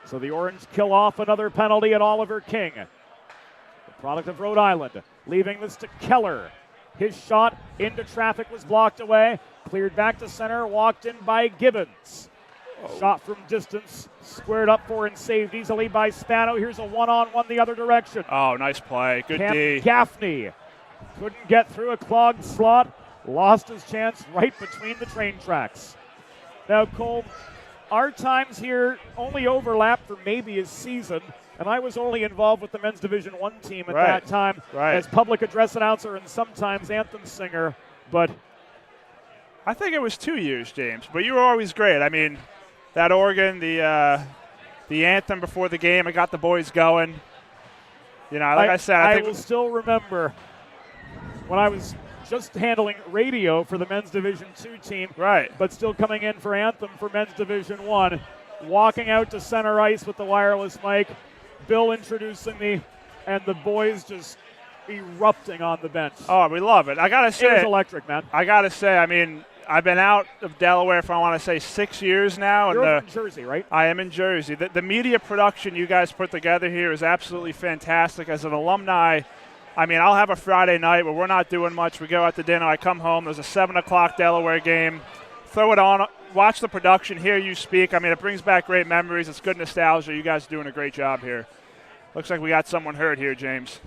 So the Orange kill off another penalty at Oliver King, the product of Rhode Island. Leaving this to Keller. His shot into traffic was blocked away. Cleared back to center, walked in by Gibbons. Shot from distance, squared up for and saved easily by Spano. Here's a one-on-one the other direction. Oh, nice play. Good D. Gaffney couldn't get through a clogged slot. Lost his chance right between the train tracks. Now, Cole, our times here only overlap for maybe a season, And I was only involved with the men's Division I team at Right. that time as public address announcer and sometimes anthem singer. But I think it was 2 years, James, but you were always great. I mean, that organ, the anthem before the game, it got the boys going. You know, like I said, I think will still remember when I was just handling radio for the men's Division II team, right, but still coming in for anthem for men's Division I, walking out to center ice with the wireless mic, Bill introducing me, and the boys just erupting on the bench. Oh, we love it. I got to say, it was electric, man. I got to say, I mean, I've been out of Delaware for, I want to say, 6 years now. You're in Jersey, right? I am in Jersey. The media production you guys put together here is absolutely fantastic. As an alumni, I mean, I'll have a Friday night where we're not doing much. We go out to dinner. I come home. There's a 7 o'clock Delaware game. Throw it on. Watch the production. Hear you speak. I mean, it brings back great memories. It's good nostalgia. You guys are doing a great job here. Looks like we got someone hurt here, James.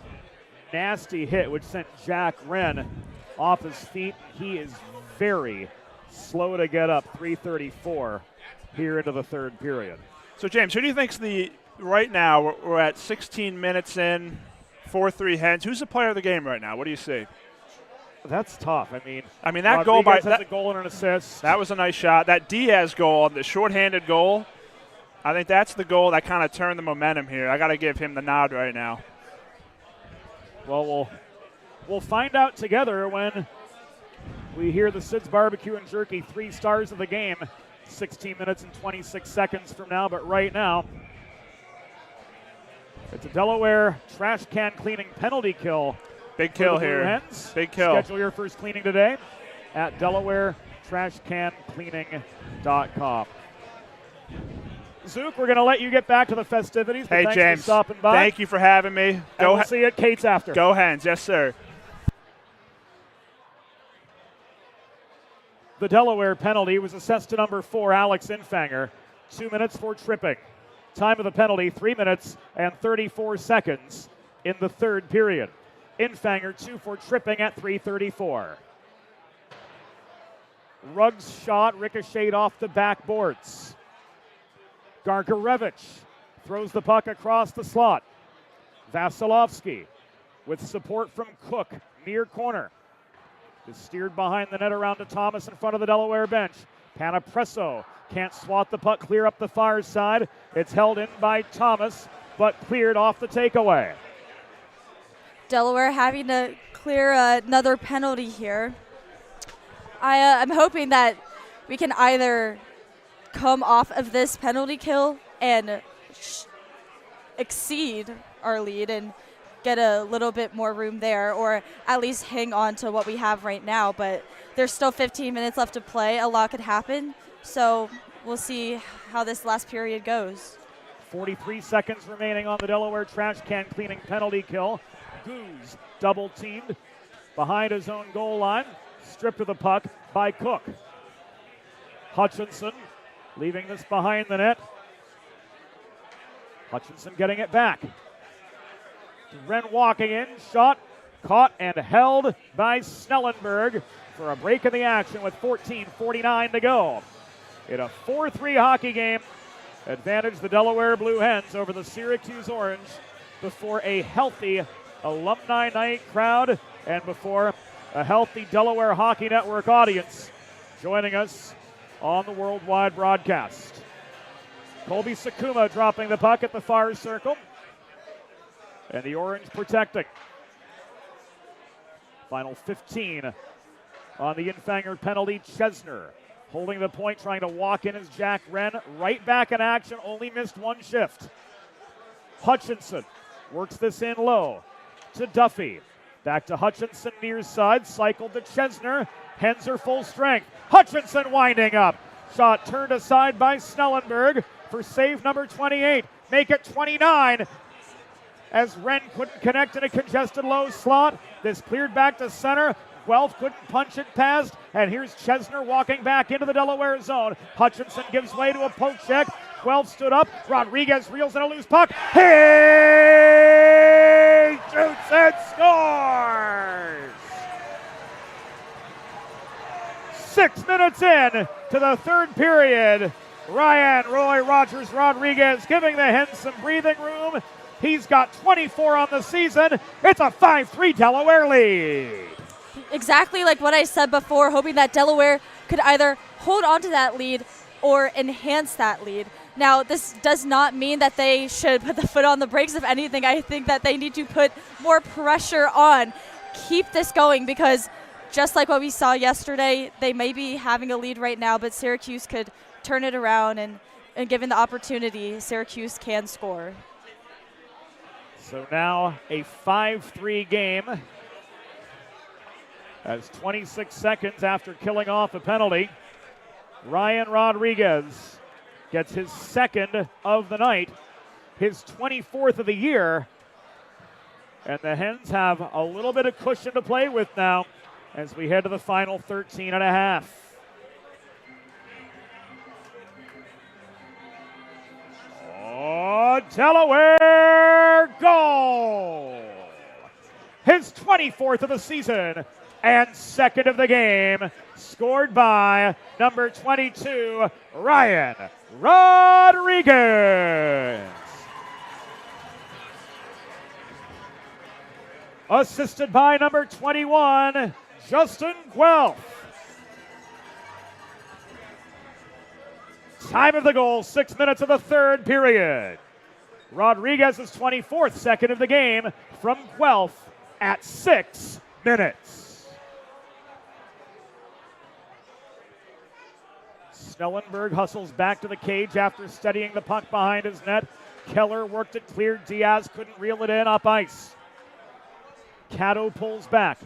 Nasty hit, which sent Jack Wren off his feet. He is very slow to get up. 3:34 here into the third period. So, James, who do you think's right now, we're at 16 minutes in, 4-3 Hens. Who's the player of the game right now? What do you see? That's tough. I mean that Rodriguez goal by has a goal and an assist. That was a nice shot. That Diaz goal, the shorthanded goal, I think that's the goal that kind of turned the momentum here. I got to give him the nod right now. Well, we'll find out together when we hear the Sid's Barbecue and Jerky 3 stars of the game 16 minutes and 26 seconds from now. But right now, it's a Delaware trash can cleaning penalty kill. Big kill here. Hens. Big kill. Schedule your first cleaning today at DelawareTrashCanCleaning.com. Zook, we're going to let you get back to the festivities. Hey, thanks James. for stopping by. Thank you for having me. We'll see you at Kate's after. Go Hens. Yes, sir. The Delaware penalty was assessed to number 4, Alex Infanger. 2 minutes for tripping. Time of the penalty, 3 minutes and 34 seconds in the third period. Infanger 2 for tripping at 3:34. Ruggs' shot ricocheted off the backboards. Gargarevich throws the puck across the slot. Vasilevsky with support from Cook, near corner. Is steered behind the net around to Thomas in front of the Delaware bench. Panapresso can't swat the puck clear up the far side. It's held in by Thomas, but cleared off the takeaway. Delaware having to clear another penalty here. I'm hoping that we can either come off of this penalty kill and exceed our lead and get a little bit more room there, or at least hang on to what we have right now. But there's still 15 minutes left to play. A lot could happen. So we'll see how this last period goes. 43 seconds remaining on the Delaware trash can cleaning penalty kill. Goose double teamed behind his own goal line. Stripped of the puck by Cook. Hutchinson leaving this behind the net. Hutchinson getting it back. Wren walking in, shot, caught and held by Snellenberg for a break in the action with 14:49 to go. In a 4-3 hockey game, advantage the Delaware Blue Hens over the Syracuse Orange before a healthy alumni night crowd and before a healthy Delaware Hockey Network audience joining us on the worldwide broadcast. Colby Sakuma dropping the puck at the far circle. And the Orange protecting. Final 15 on the Infanger penalty. Chesner holding the point, trying to walk in as Jack Wren. Right back in action, only missed one shift. Hutchinson works this in low to Duffy. Back to Hutchinson near side, cycled to Chesner. Hens are full strength. Hutchinson winding up. Shot turned aside by Snellenberg for save number 28. Make it 29. As Wren couldn't connect in a congested low slot. This cleared back to center. Guelph couldn't punch it past. And here's Chesner walking back into the Delaware zone. Hutchinson gives way to a poke check. Guelph stood up. Rodriguez reels in a loose puck. He shoots and scores! 6 minutes in to the third period. Ryan Roy Rogers Rodriguez giving the Hens some breathing room. He's got 24 on the season. It's a 5-3 Delaware lead. Exactly like what I said before, hoping that Delaware could either hold on to that lead or enhance that lead. Now, this does not mean that they should put the foot on the brakes. If anything, I think that they need to put more pressure on. Keep this going, because just like what we saw yesterday, they may be having a lead right now, but Syracuse could turn it around, and given the opportunity, Syracuse can score. So now a 5-3 game, as 26 seconds after killing off a penalty, Ryan Rodriguez gets his second of the night, his 24th of the year, and the Hens have a little bit of cushion to play with now as we head to the final 13 and a half. Oh, Delaware goal! His 24th of the season and second of the game, scored by number 22, Ryan Rodriguez. Assisted by number 21, Justin Guelph. Time of the goal, 6 minutes of the third period. Rodriguez's 24th, second of the game from Guelph at 6 minutes. Snellenberg hustles back to the cage after steadying the puck behind his net. Keller worked it clear. Diaz couldn't reel it in up ice. Cato pulls back.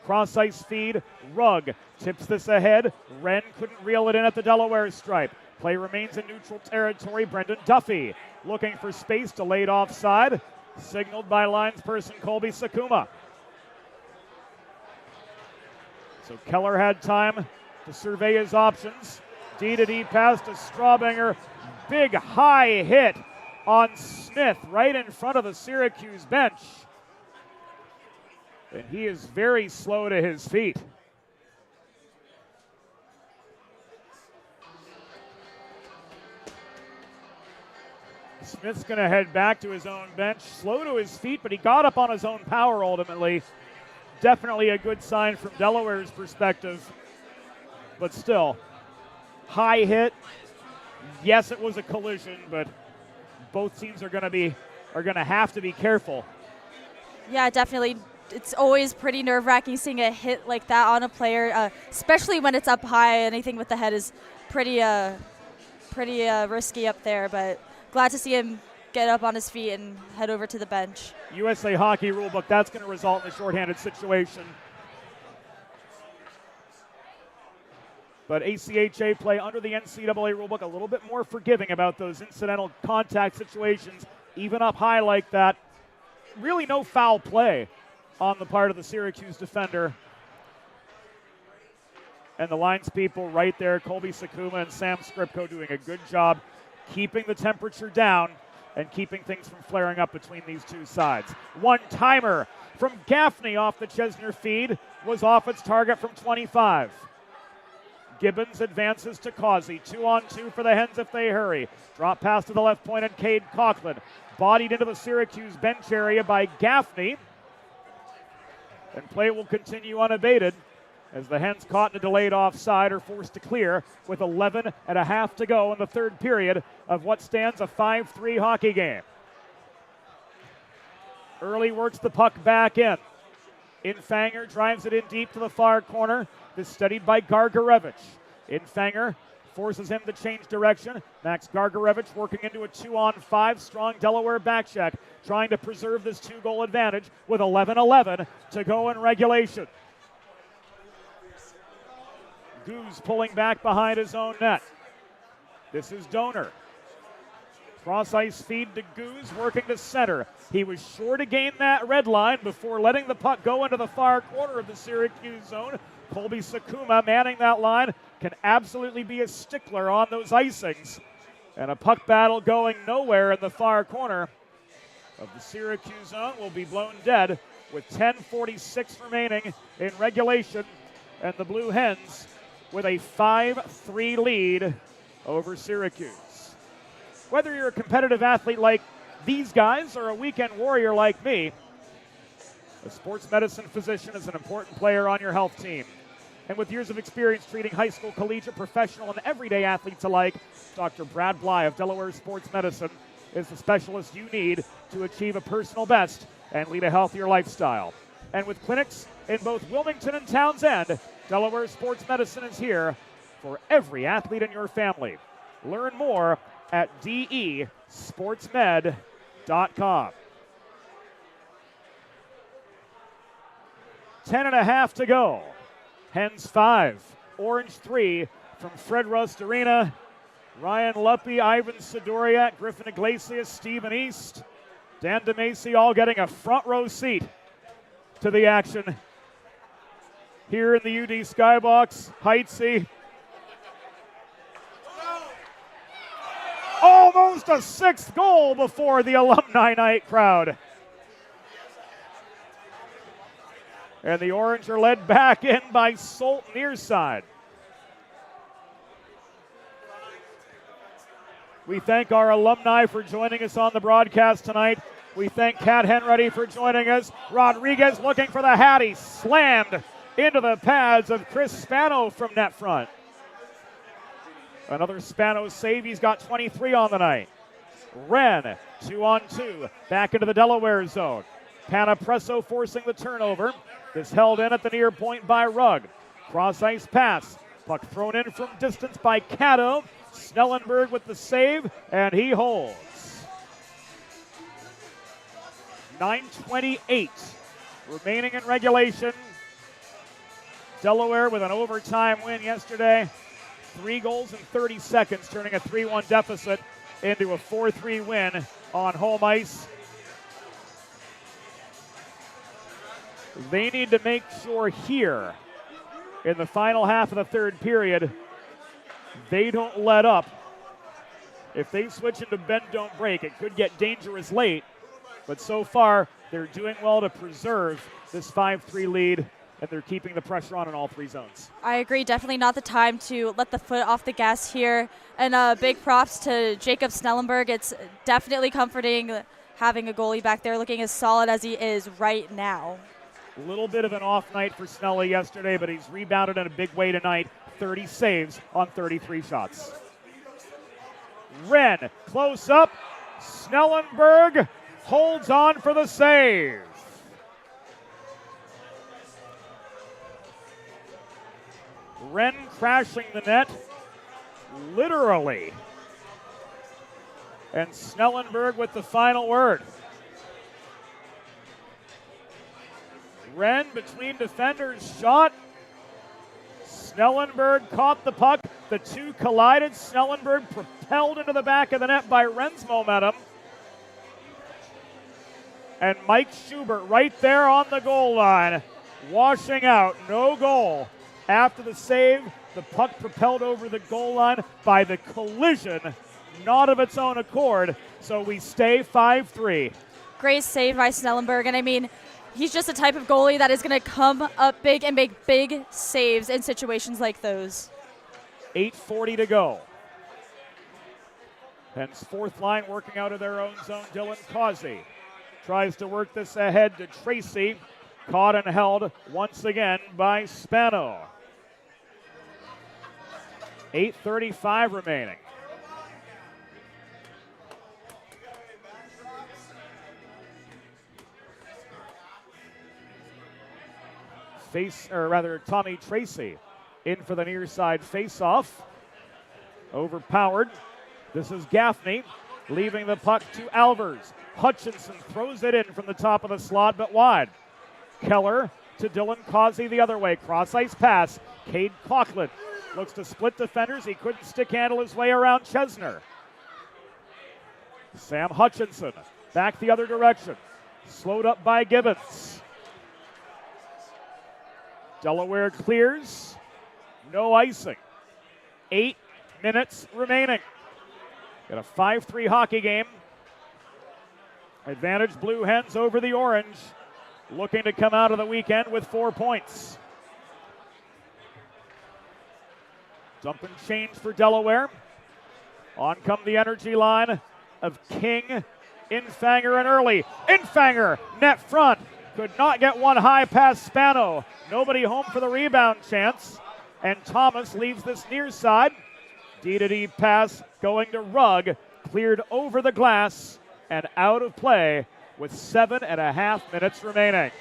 Cross ice feed. Rugg tips this ahead. Wren couldn't reel it in at the Delaware stripe. Play remains in neutral territory. Brendan Duffy looking for space, delayed offside. Signaled by linesperson Colby Sakuma. So Keller had time to survey his options. D-to-D pass to Straubinger. Big high hit on Smith right in front of the Syracuse bench. And he is very slow to his feet. Smith's going to head back to his own bench. Slow to his feet, but he got up on his own power ultimately. Definitely a good sign from Delaware's perspective. But still, high hit. Yes, it was a collision, but both teams are going to have to be careful. Yeah, definitely. It's always pretty nerve-wracking seeing a hit like that on a player, especially when it's up high. Anything with the head is pretty risky up there, but glad to see him get up on his feet and head over to the bench. USA Hockey rulebook, that's going to result in a shorthanded situation. But ACHA play under the NCAA rulebook a little bit more forgiving about those incidental contact situations, even up high like that. Really no foul play on the part of the Syracuse defender. And the lines people right there, Colby Sakuma and Sam Skripko, doing a good job keeping the temperature down and keeping things from flaring up between these two sides. One-timer from Gaffney off the Chesner feed was off its target from 25. Gibbons advances to Causey. 2-on-2 for the Hens if they hurry. Drop pass to the left point and Cade Coughlin. Bodied into the Syracuse bench area by Gaffney. And play will continue unabated as the Hens caught in a delayed offside are forced to clear with 11 and a half to go in the third period of what stands a 5-3 hockey game. Early works the puck back in. Infanger drives it in deep to the far corner. This studied by Gargarevich. Infanger forces him to change direction. Max Gargarevich working into a 2-on-5 strong Delaware back check, trying to preserve this 2-goal advantage with 11-11 to go in regulation. Goose pulling back behind his own net. This is Donor. Cross ice feed to Goose, working to center. He was sure to gain that red line before letting the puck go into the far corner of the Syracuse zone. Colby Sakuma manning that line can absolutely be a stickler on those icings. And a puck battle going nowhere in the far corner of the Syracuse zone will be blown dead with 10:46 remaining in regulation. And the Blue Hens with a 5-3 lead over Syracuse. Whether you're a competitive athlete like these guys are a weekend warrior like me. A sports medicine physician is an important player on your health team. And with years of experience treating high school, collegiate, professional, and everyday athletes alike, Dr. Brad Bly of Delaware Sports Medicine is the specialist you need to achieve a personal best and lead a healthier lifestyle. And with clinics in both Wilmington and Townsend, Delaware Sports Medicine is here for every athlete in your family. Learn more at desportsmed.com. 10.5 to go. Hens 5, Orange 3 from Fred Rust Arena. Ryan Luppy, Ivan Sidoriak, Griffin Iglesias, Stephen East, Dan DeMacy all getting a front row seat to the action here in the UD Skybox. Heitzy. Almost a sixth goal before the alumni night crowd. And the Orange are led back in by Solt near side. We thank our alumni for joining us on the broadcast tonight. We thank Kat Henruddy for joining us. Rodriguez looking for the hat. He slammed into the pads of Chris Spano from net front. Another Spano save. He's got 23 on the night. Wren, 2-on-2, back into the Delaware zone. Panapresso forcing the turnover. Is held in at the near point by Rugg. Cross ice pass. Puck thrown in from distance by Cato. Snellenberg with the save, and he holds. 9:28 remaining in regulation. Delaware with an overtime win yesterday. 3 goals in 30 seconds, turning a 3-1 deficit into a 4-3 win on home ice. They need to make sure here in the final half of the third period they don't let up. If they switch into bend, don't break, it could get dangerous late. But so far, they're doing well to preserve this 5-3 lead, and they're keeping the pressure on in all 3 zones. I agree. Definitely not the time to let the foot off the gas here. And big props to Jacob Snellenberg. It's definitely comforting having a goalie back there looking as solid as he is right now. A little bit of an off night for Snelly yesterday, but he's rebounded in a big way tonight. 30 saves on 33 shots. Wren, close up. Snellenberg holds on for the save. Wren crashing the net, literally. And Snellenberg with the final word. Wren between defenders, shot. Snellenberg caught the puck. The two collided. Snellenberg propelled into the back of the net by Wren's momentum. And Mike Schubert right there on the goal line, washing out. No goal. After the save, the puck propelled over the goal line by the collision, not of its own accord. So we stay 5-3. Great save by Snellenberg. And I mean, he's just the type of goalie that is going to come up big and make big saves in situations like those. 8:40 to go. Penn's fourth line working out of their own zone. Dylan Causey tries to work this ahead to Tracy. Caught and held once again by Spano. 8:35 remaining. Tommy Tracy in for the near side face-off. Overpowered. This is Gaffney leaving the puck to Alvers. Hutchinson throws it in from the top of the slot, but wide. Keller to Dylan Causey the other way. Cross-ice pass. Cade Coughlin looks to split defenders. He couldn't stick-handle his way around Chesner. Sam Hutchinson back the other direction. Slowed up by Gibbons. Delaware clears. No icing. 8 minutes remaining. Got a 5-3 hockey game. Advantage Blue Hens over the Orange. Looking to come out of the weekend with 4 points. Dump and change for Delaware. On come the energy line of King Infanger and early. Infanger, net front. Could not get one high past Spano. Nobody home for the rebound chance. And Thomas leaves this near side. D-to-D pass going to Rugg. Cleared over the glass and out of play with 7.5 minutes remaining.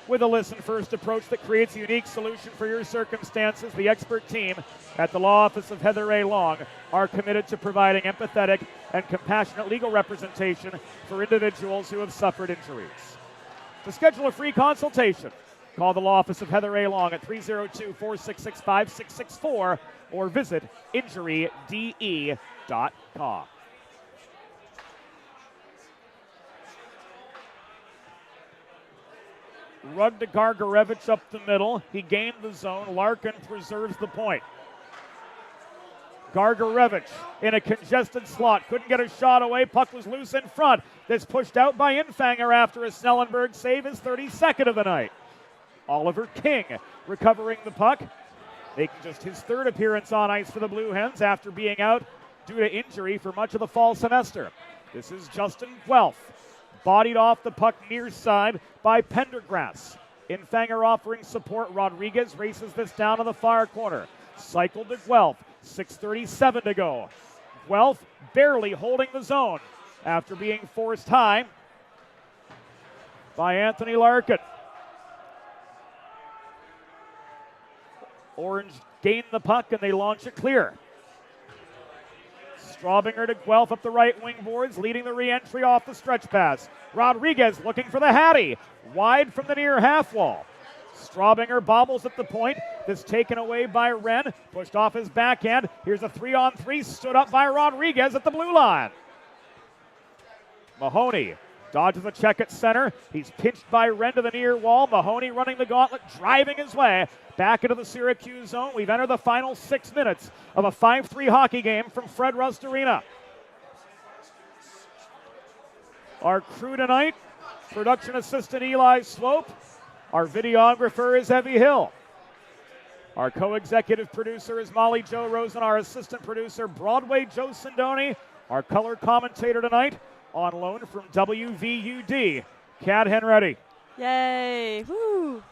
With a listen-first approach that creates a unique solution for your circumstances, the expert team at the law office of Heather A. Long are committed to providing empathetic and compassionate legal representation for individuals who have suffered injuries. To schedule a free consultation, call the law office of Heather A. Long at 302-466-5664 or visit injuryde.com. Rugg to Gargarevich up the middle. He gained the zone. Larkin preserves the point. Gargarevich in a congested slot. Couldn't get a shot away. Puck was loose in front. This pushed out by Infanger after a Snellenberg save, his 32nd of the night. Oliver King recovering the puck. Making just his third appearance on ice for the Blue Hens after being out due to injury for much of the fall semester. This is Justin Guelph. Bodied off the puck near side by Pendergrass. Infanger offering support. Rodriguez races this down to the far corner. Cycle to Guelph. 6:37 to go. Guelph barely holding the zone after being forced high by Anthony Larkin. Orange gain the puck and they launch it clear. Straubinger to Guelph up the right wing boards, leading the re-entry off the stretch pass. Rodriguez looking for the Hattie, wide from the near half wall. Straubinger bobbles at the point. This taken away by Wren, pushed off his backhand. Here's a 3-on-3, stood up by Rodriguez at the blue line. Mahoney dodges a check at center. He's pinched by Wren to the near wall. Mahoney running the gauntlet, driving his way back into the Syracuse zone. We've entered the final 6 minutes of a 5-3 hockey game from Fred Rust Arena. Our crew tonight, production assistant Eli Swope. Our videographer is Evie Hill. Our co-executive producer is Molly Jo Rosen. Our assistant producer, Broadway Joe Sindoni. Our color commentator tonight, on loan from WVUD, Kat Henready. Yay! Woo!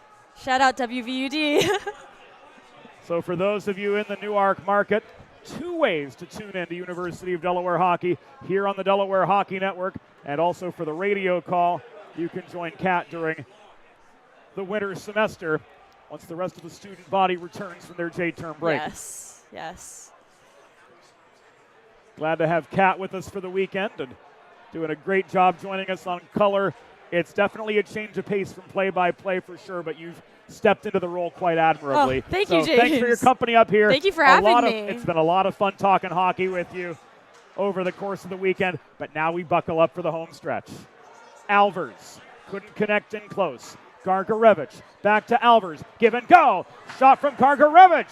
Shout out WVUD. So for those of you in the Newark market, 2 ways to tune in to University of Delaware hockey here on the Delaware Hockey Network, and also for the radio call, you can join Kat during the winter semester once the rest of the student body returns from their J-term break. Yes, yes. Glad to have Kat with us for the weekend and doing a great job joining us on color. It's definitely a change of pace from play-by-play for sure, but you've stepped into the role quite admirably. Oh, thank you, James. Thanks for your company up here. Thank you for having me. It's been a lot of fun talking hockey with you over the course of the weekend, but now we buckle up for the home stretch. Alvers couldn't connect in close. Gargarevich back to Alvers. Give and go. Shot from Gargarevich.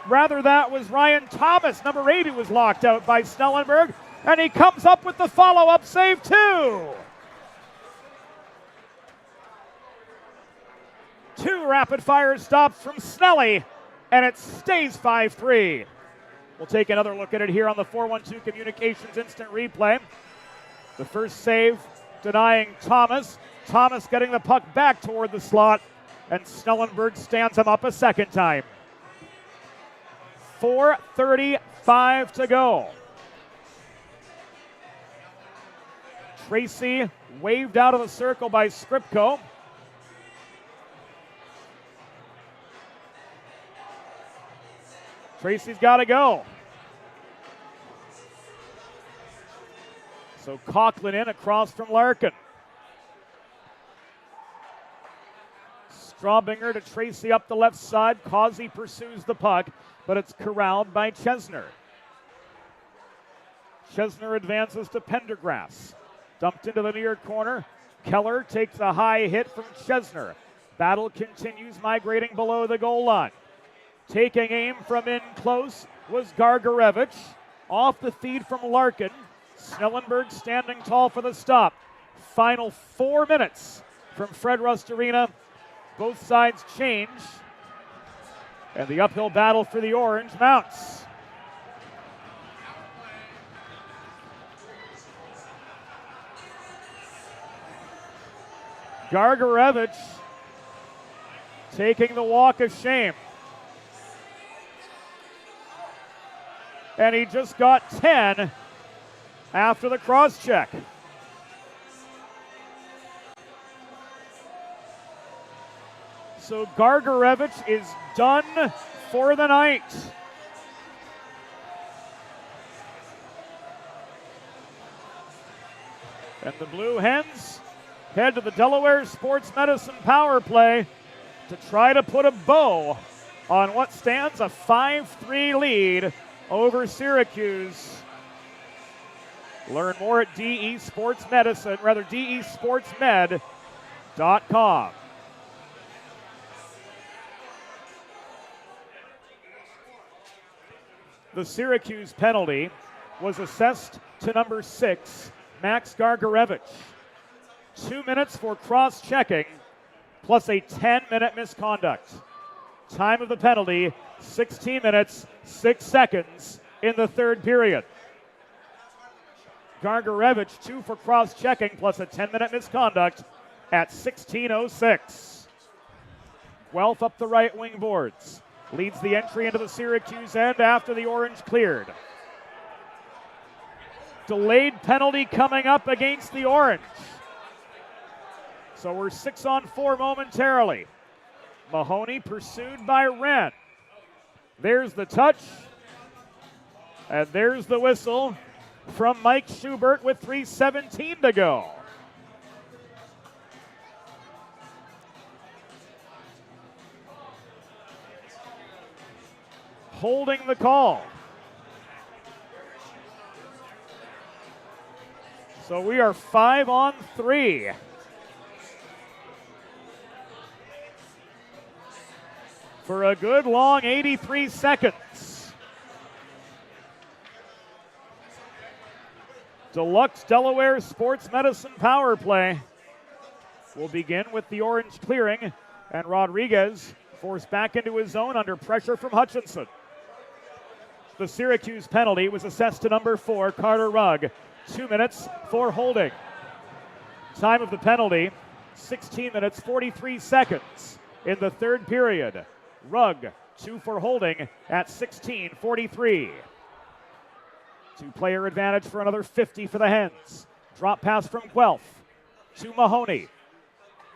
Rather, that was Ryan Thomas, number 8, who was locked out by Snellenberg, and he comes up with the follow-up save too. 2 rapid-fire stops from Snelly, and it stays 5-3. We'll take another look at it here on the 412 Communications Instant Replay. The first save denying Thomas. Thomas getting the puck back toward the slot, and Snellenberg stands him up a second time. 4:35 to go. Tracy waved out of the circle by Skripko. Tracy's got to go. So Coughlin in across from Larkin. Straubinger to Tracy up the left side. Causey pursues the puck, but it's corralled by Chesner. Chesner advances to Pendergrass. Dumped into the near corner. Keller takes a high hit from Chesner. Battle continues, migrating below the goal line. Taking aim from in close was Gargarevich. Off the feed from Larkin. Snellenberg standing tall for the stop. Final 4 minutes from Fred Rust Arena. Both sides change, and the uphill battle for the Orange mounts. Gargarevich taking the walk of shame. And he just got 10 after the cross-check. So Gargarevich is done for the night. And the Blue Hens head to the Delaware Sports Medicine power play to try to put a bow on what stands a 5-3 lead over Syracuse. Learn more at desportsmed.com. The Syracuse penalty was assessed to number 6, Max Gargarevich. 2 minutes for cross-checking, plus a 10-minute misconduct. Time of the penalty, 16 minutes, 6 seconds in the third period. Gargarevich, 2 for cross-checking, plus a 10-minute misconduct at 16:06. Guelph up the right wing boards. Leads the entry into the Syracuse end after the orange cleared. Delayed penalty coming up against the orange. So we're 6-on-4 momentarily. Mahoney pursued by Wren. There's the touch. And there's the whistle from Mike Schubert with 3:17 to go. Holding the call. So we are 5-on-3. For a good long 83 seconds. Deluxe Delaware Sports Medicine power play will begin with the orange clearing and Rodriguez forced back into his zone under pressure from Hutchinson. The Syracuse penalty was assessed to number 4, Carter Rugg. 2 minutes for holding. Time of the penalty, 16 minutes, 43 seconds in the third period. Rugg, 2 for holding at 16:43. 2-player advantage for another 50 for the Hens. Drop pass from Guelph to Mahoney.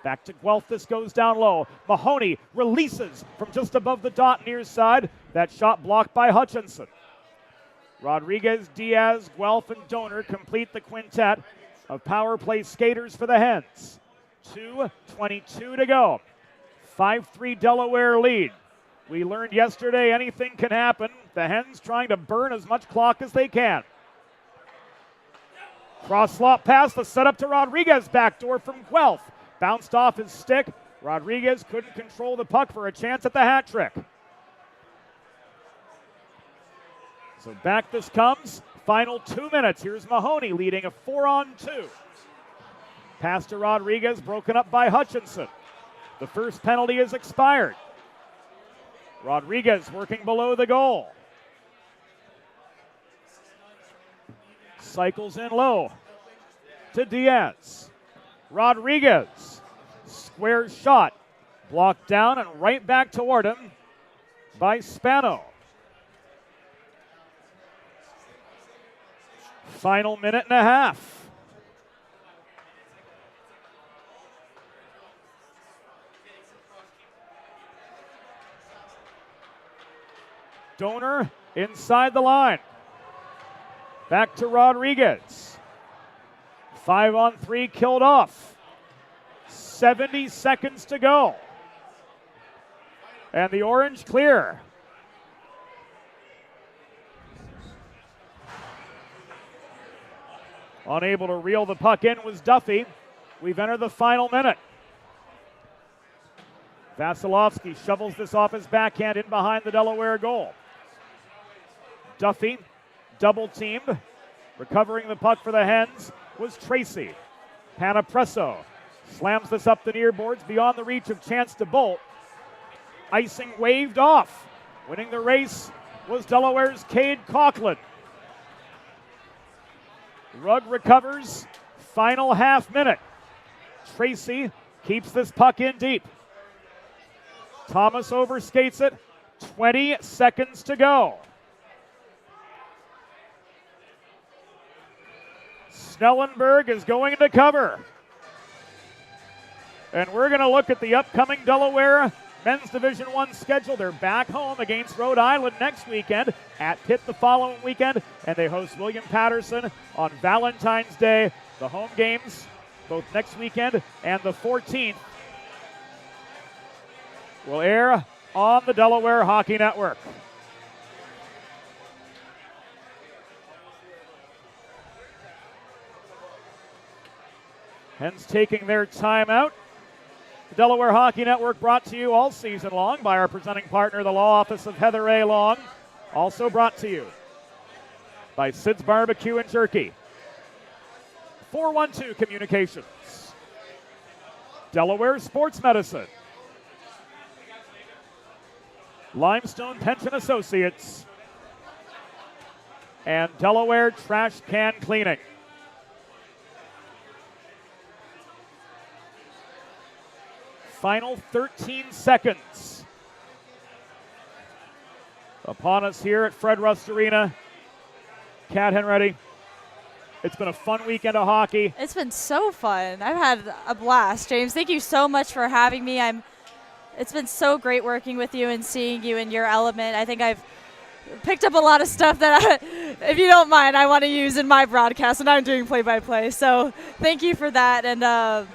Back to Guelph, this goes down low. Mahoney releases from just above the dot near side. That shot blocked by Hutchinson. Rodriguez, Diaz, Guelph, and Donor complete the quintet of power play skaters for the Hens. 2:22 to go. 5-3 Delaware lead. We learned yesterday anything can happen. The Hens trying to burn as much clock as they can. Cross slot pass, the setup to Rodriguez, backdoor from Guelph. Bounced off his stick. Rodriguez couldn't control the puck for a chance at the hat trick. So back this comes. Final 2 minutes. Here's Mahoney leading a 4-on-2. Pass to Rodriguez, broken up by Hutchinson. The first penalty is expired. Rodriguez working below the goal. Cycles in low to Diaz. Rodriguez, square shot, blocked down and right back toward him by Spano. Final minute and a half. Donor inside the line. Back to Rodriguez. 5-on-3 killed off. 70 seconds to go. And the orange clear. Unable to reel the puck in was Duffy. We've entered the final minute. Vasilevsky shovels this off his backhand in behind the Delaware goal. Duffy, double teamed. Recovering the puck for the Hens was Tracy. Panapresso slams this up the near boards beyond the reach of Chance to Bolt. Icing waved off. Winning the race was Delaware's Cade Coughlin. Rugg recovers. Final half minute. Tracy keeps this puck in deep. Thomas overskates it. 20 seconds to go. Snellenberg is going to cover. And we're going to look at the upcoming Delaware Men's Division I schedule. They're back home against Rhode Island next weekend, at Pitt the following weekend, and they host William Patterson on Valentine's Day. The home games, both next weekend and the 14th, will air on the Delaware Hockey Network. Hens taking their timeout. The Delaware Hockey Network brought to you all season long by our presenting partner, the Law Office of Heather A. Long. Also brought to you by Sid's Barbecue and Jerky. 412 Communications. Delaware Sports Medicine. Limestone Pension Associates. And Delaware Trash Can Cleaning. Final 13 seconds upon us here at Fred Rust Arena. Kat Henready, it's been a fun weekend of hockey. It's been so fun. I've had a blast, James. Thank you so much for having me. It's been so great working with you and seeing you in your element. I think I've picked up a lot of stuff that, if you don't mind, I want to use in my broadcast, and I'm doing play-by-play. So thank you for that, and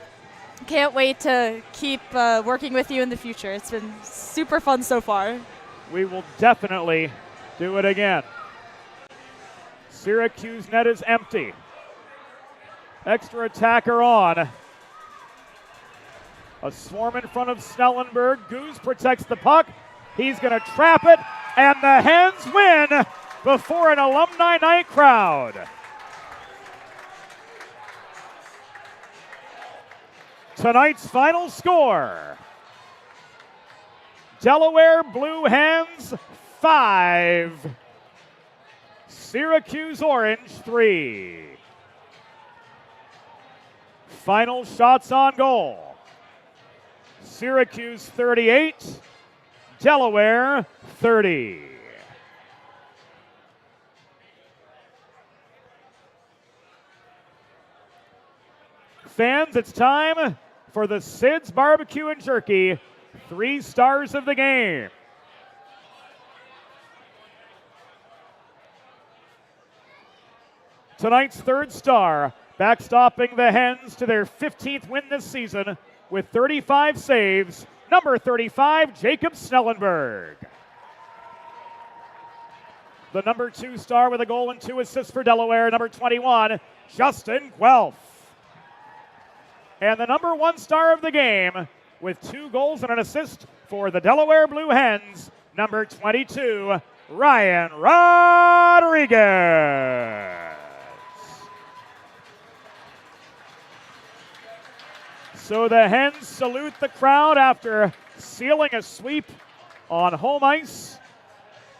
can't wait to keep working with you in the future. It's been super fun so far. We will definitely do it again. Syracuse net is empty. Extra attacker on. A swarm in front of Snellenberg. Goose protects the puck. He's going to trap it, and the Hens win before an alumni night crowd. Tonight's final score: Delaware Blue Hens 5, Syracuse Orange 3. Final shots on goal: Syracuse 38, Delaware 30. Fans, it's time for the Sid's Barbecue and Jerky 3 stars of the game. Tonight's third star, backstopping the Hens to their 15th win this season with 35 saves, number 35, Jacob Snellenberg. The number 2 star with a goal and 2 assists for Delaware, number 21, Justin Guelph. And the number 1 star of the game with 2 goals and an assist for the Delaware Blue Hens, number 22, Ryan Rodriguez. So the Hens salute the crowd after sealing a sweep on home ice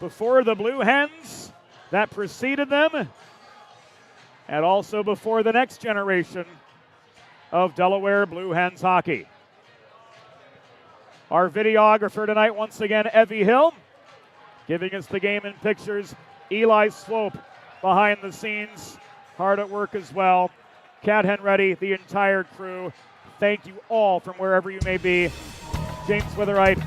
before the Blue Hens that preceded them, and also before the next generation of Delaware Blue Hens hockey. Our videographer tonight, once again, Evie Hill, giving us the game in pictures. Eli Swope behind the scenes, hard at work as well. Kat Henready, the entire crew, thank you all from wherever you may be. James Witherite,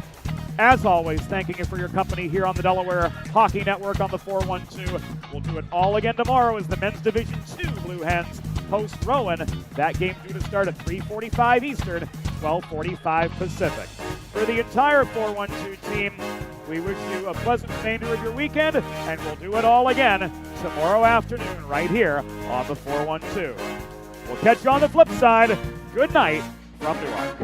as always, thanking you for your company here on the Delaware Hockey Network on the 412. We'll do it all again tomorrow as the Men's Division II Blue Hens host Rowan. That game due to start at 3:45 Eastern, 12:45 Pacific. For the entire 412 team, we wish you a pleasant remainder of your weekend, and we'll do it all again tomorrow afternoon right here on the 412. We'll catch you on the flip side. Good night from Newark.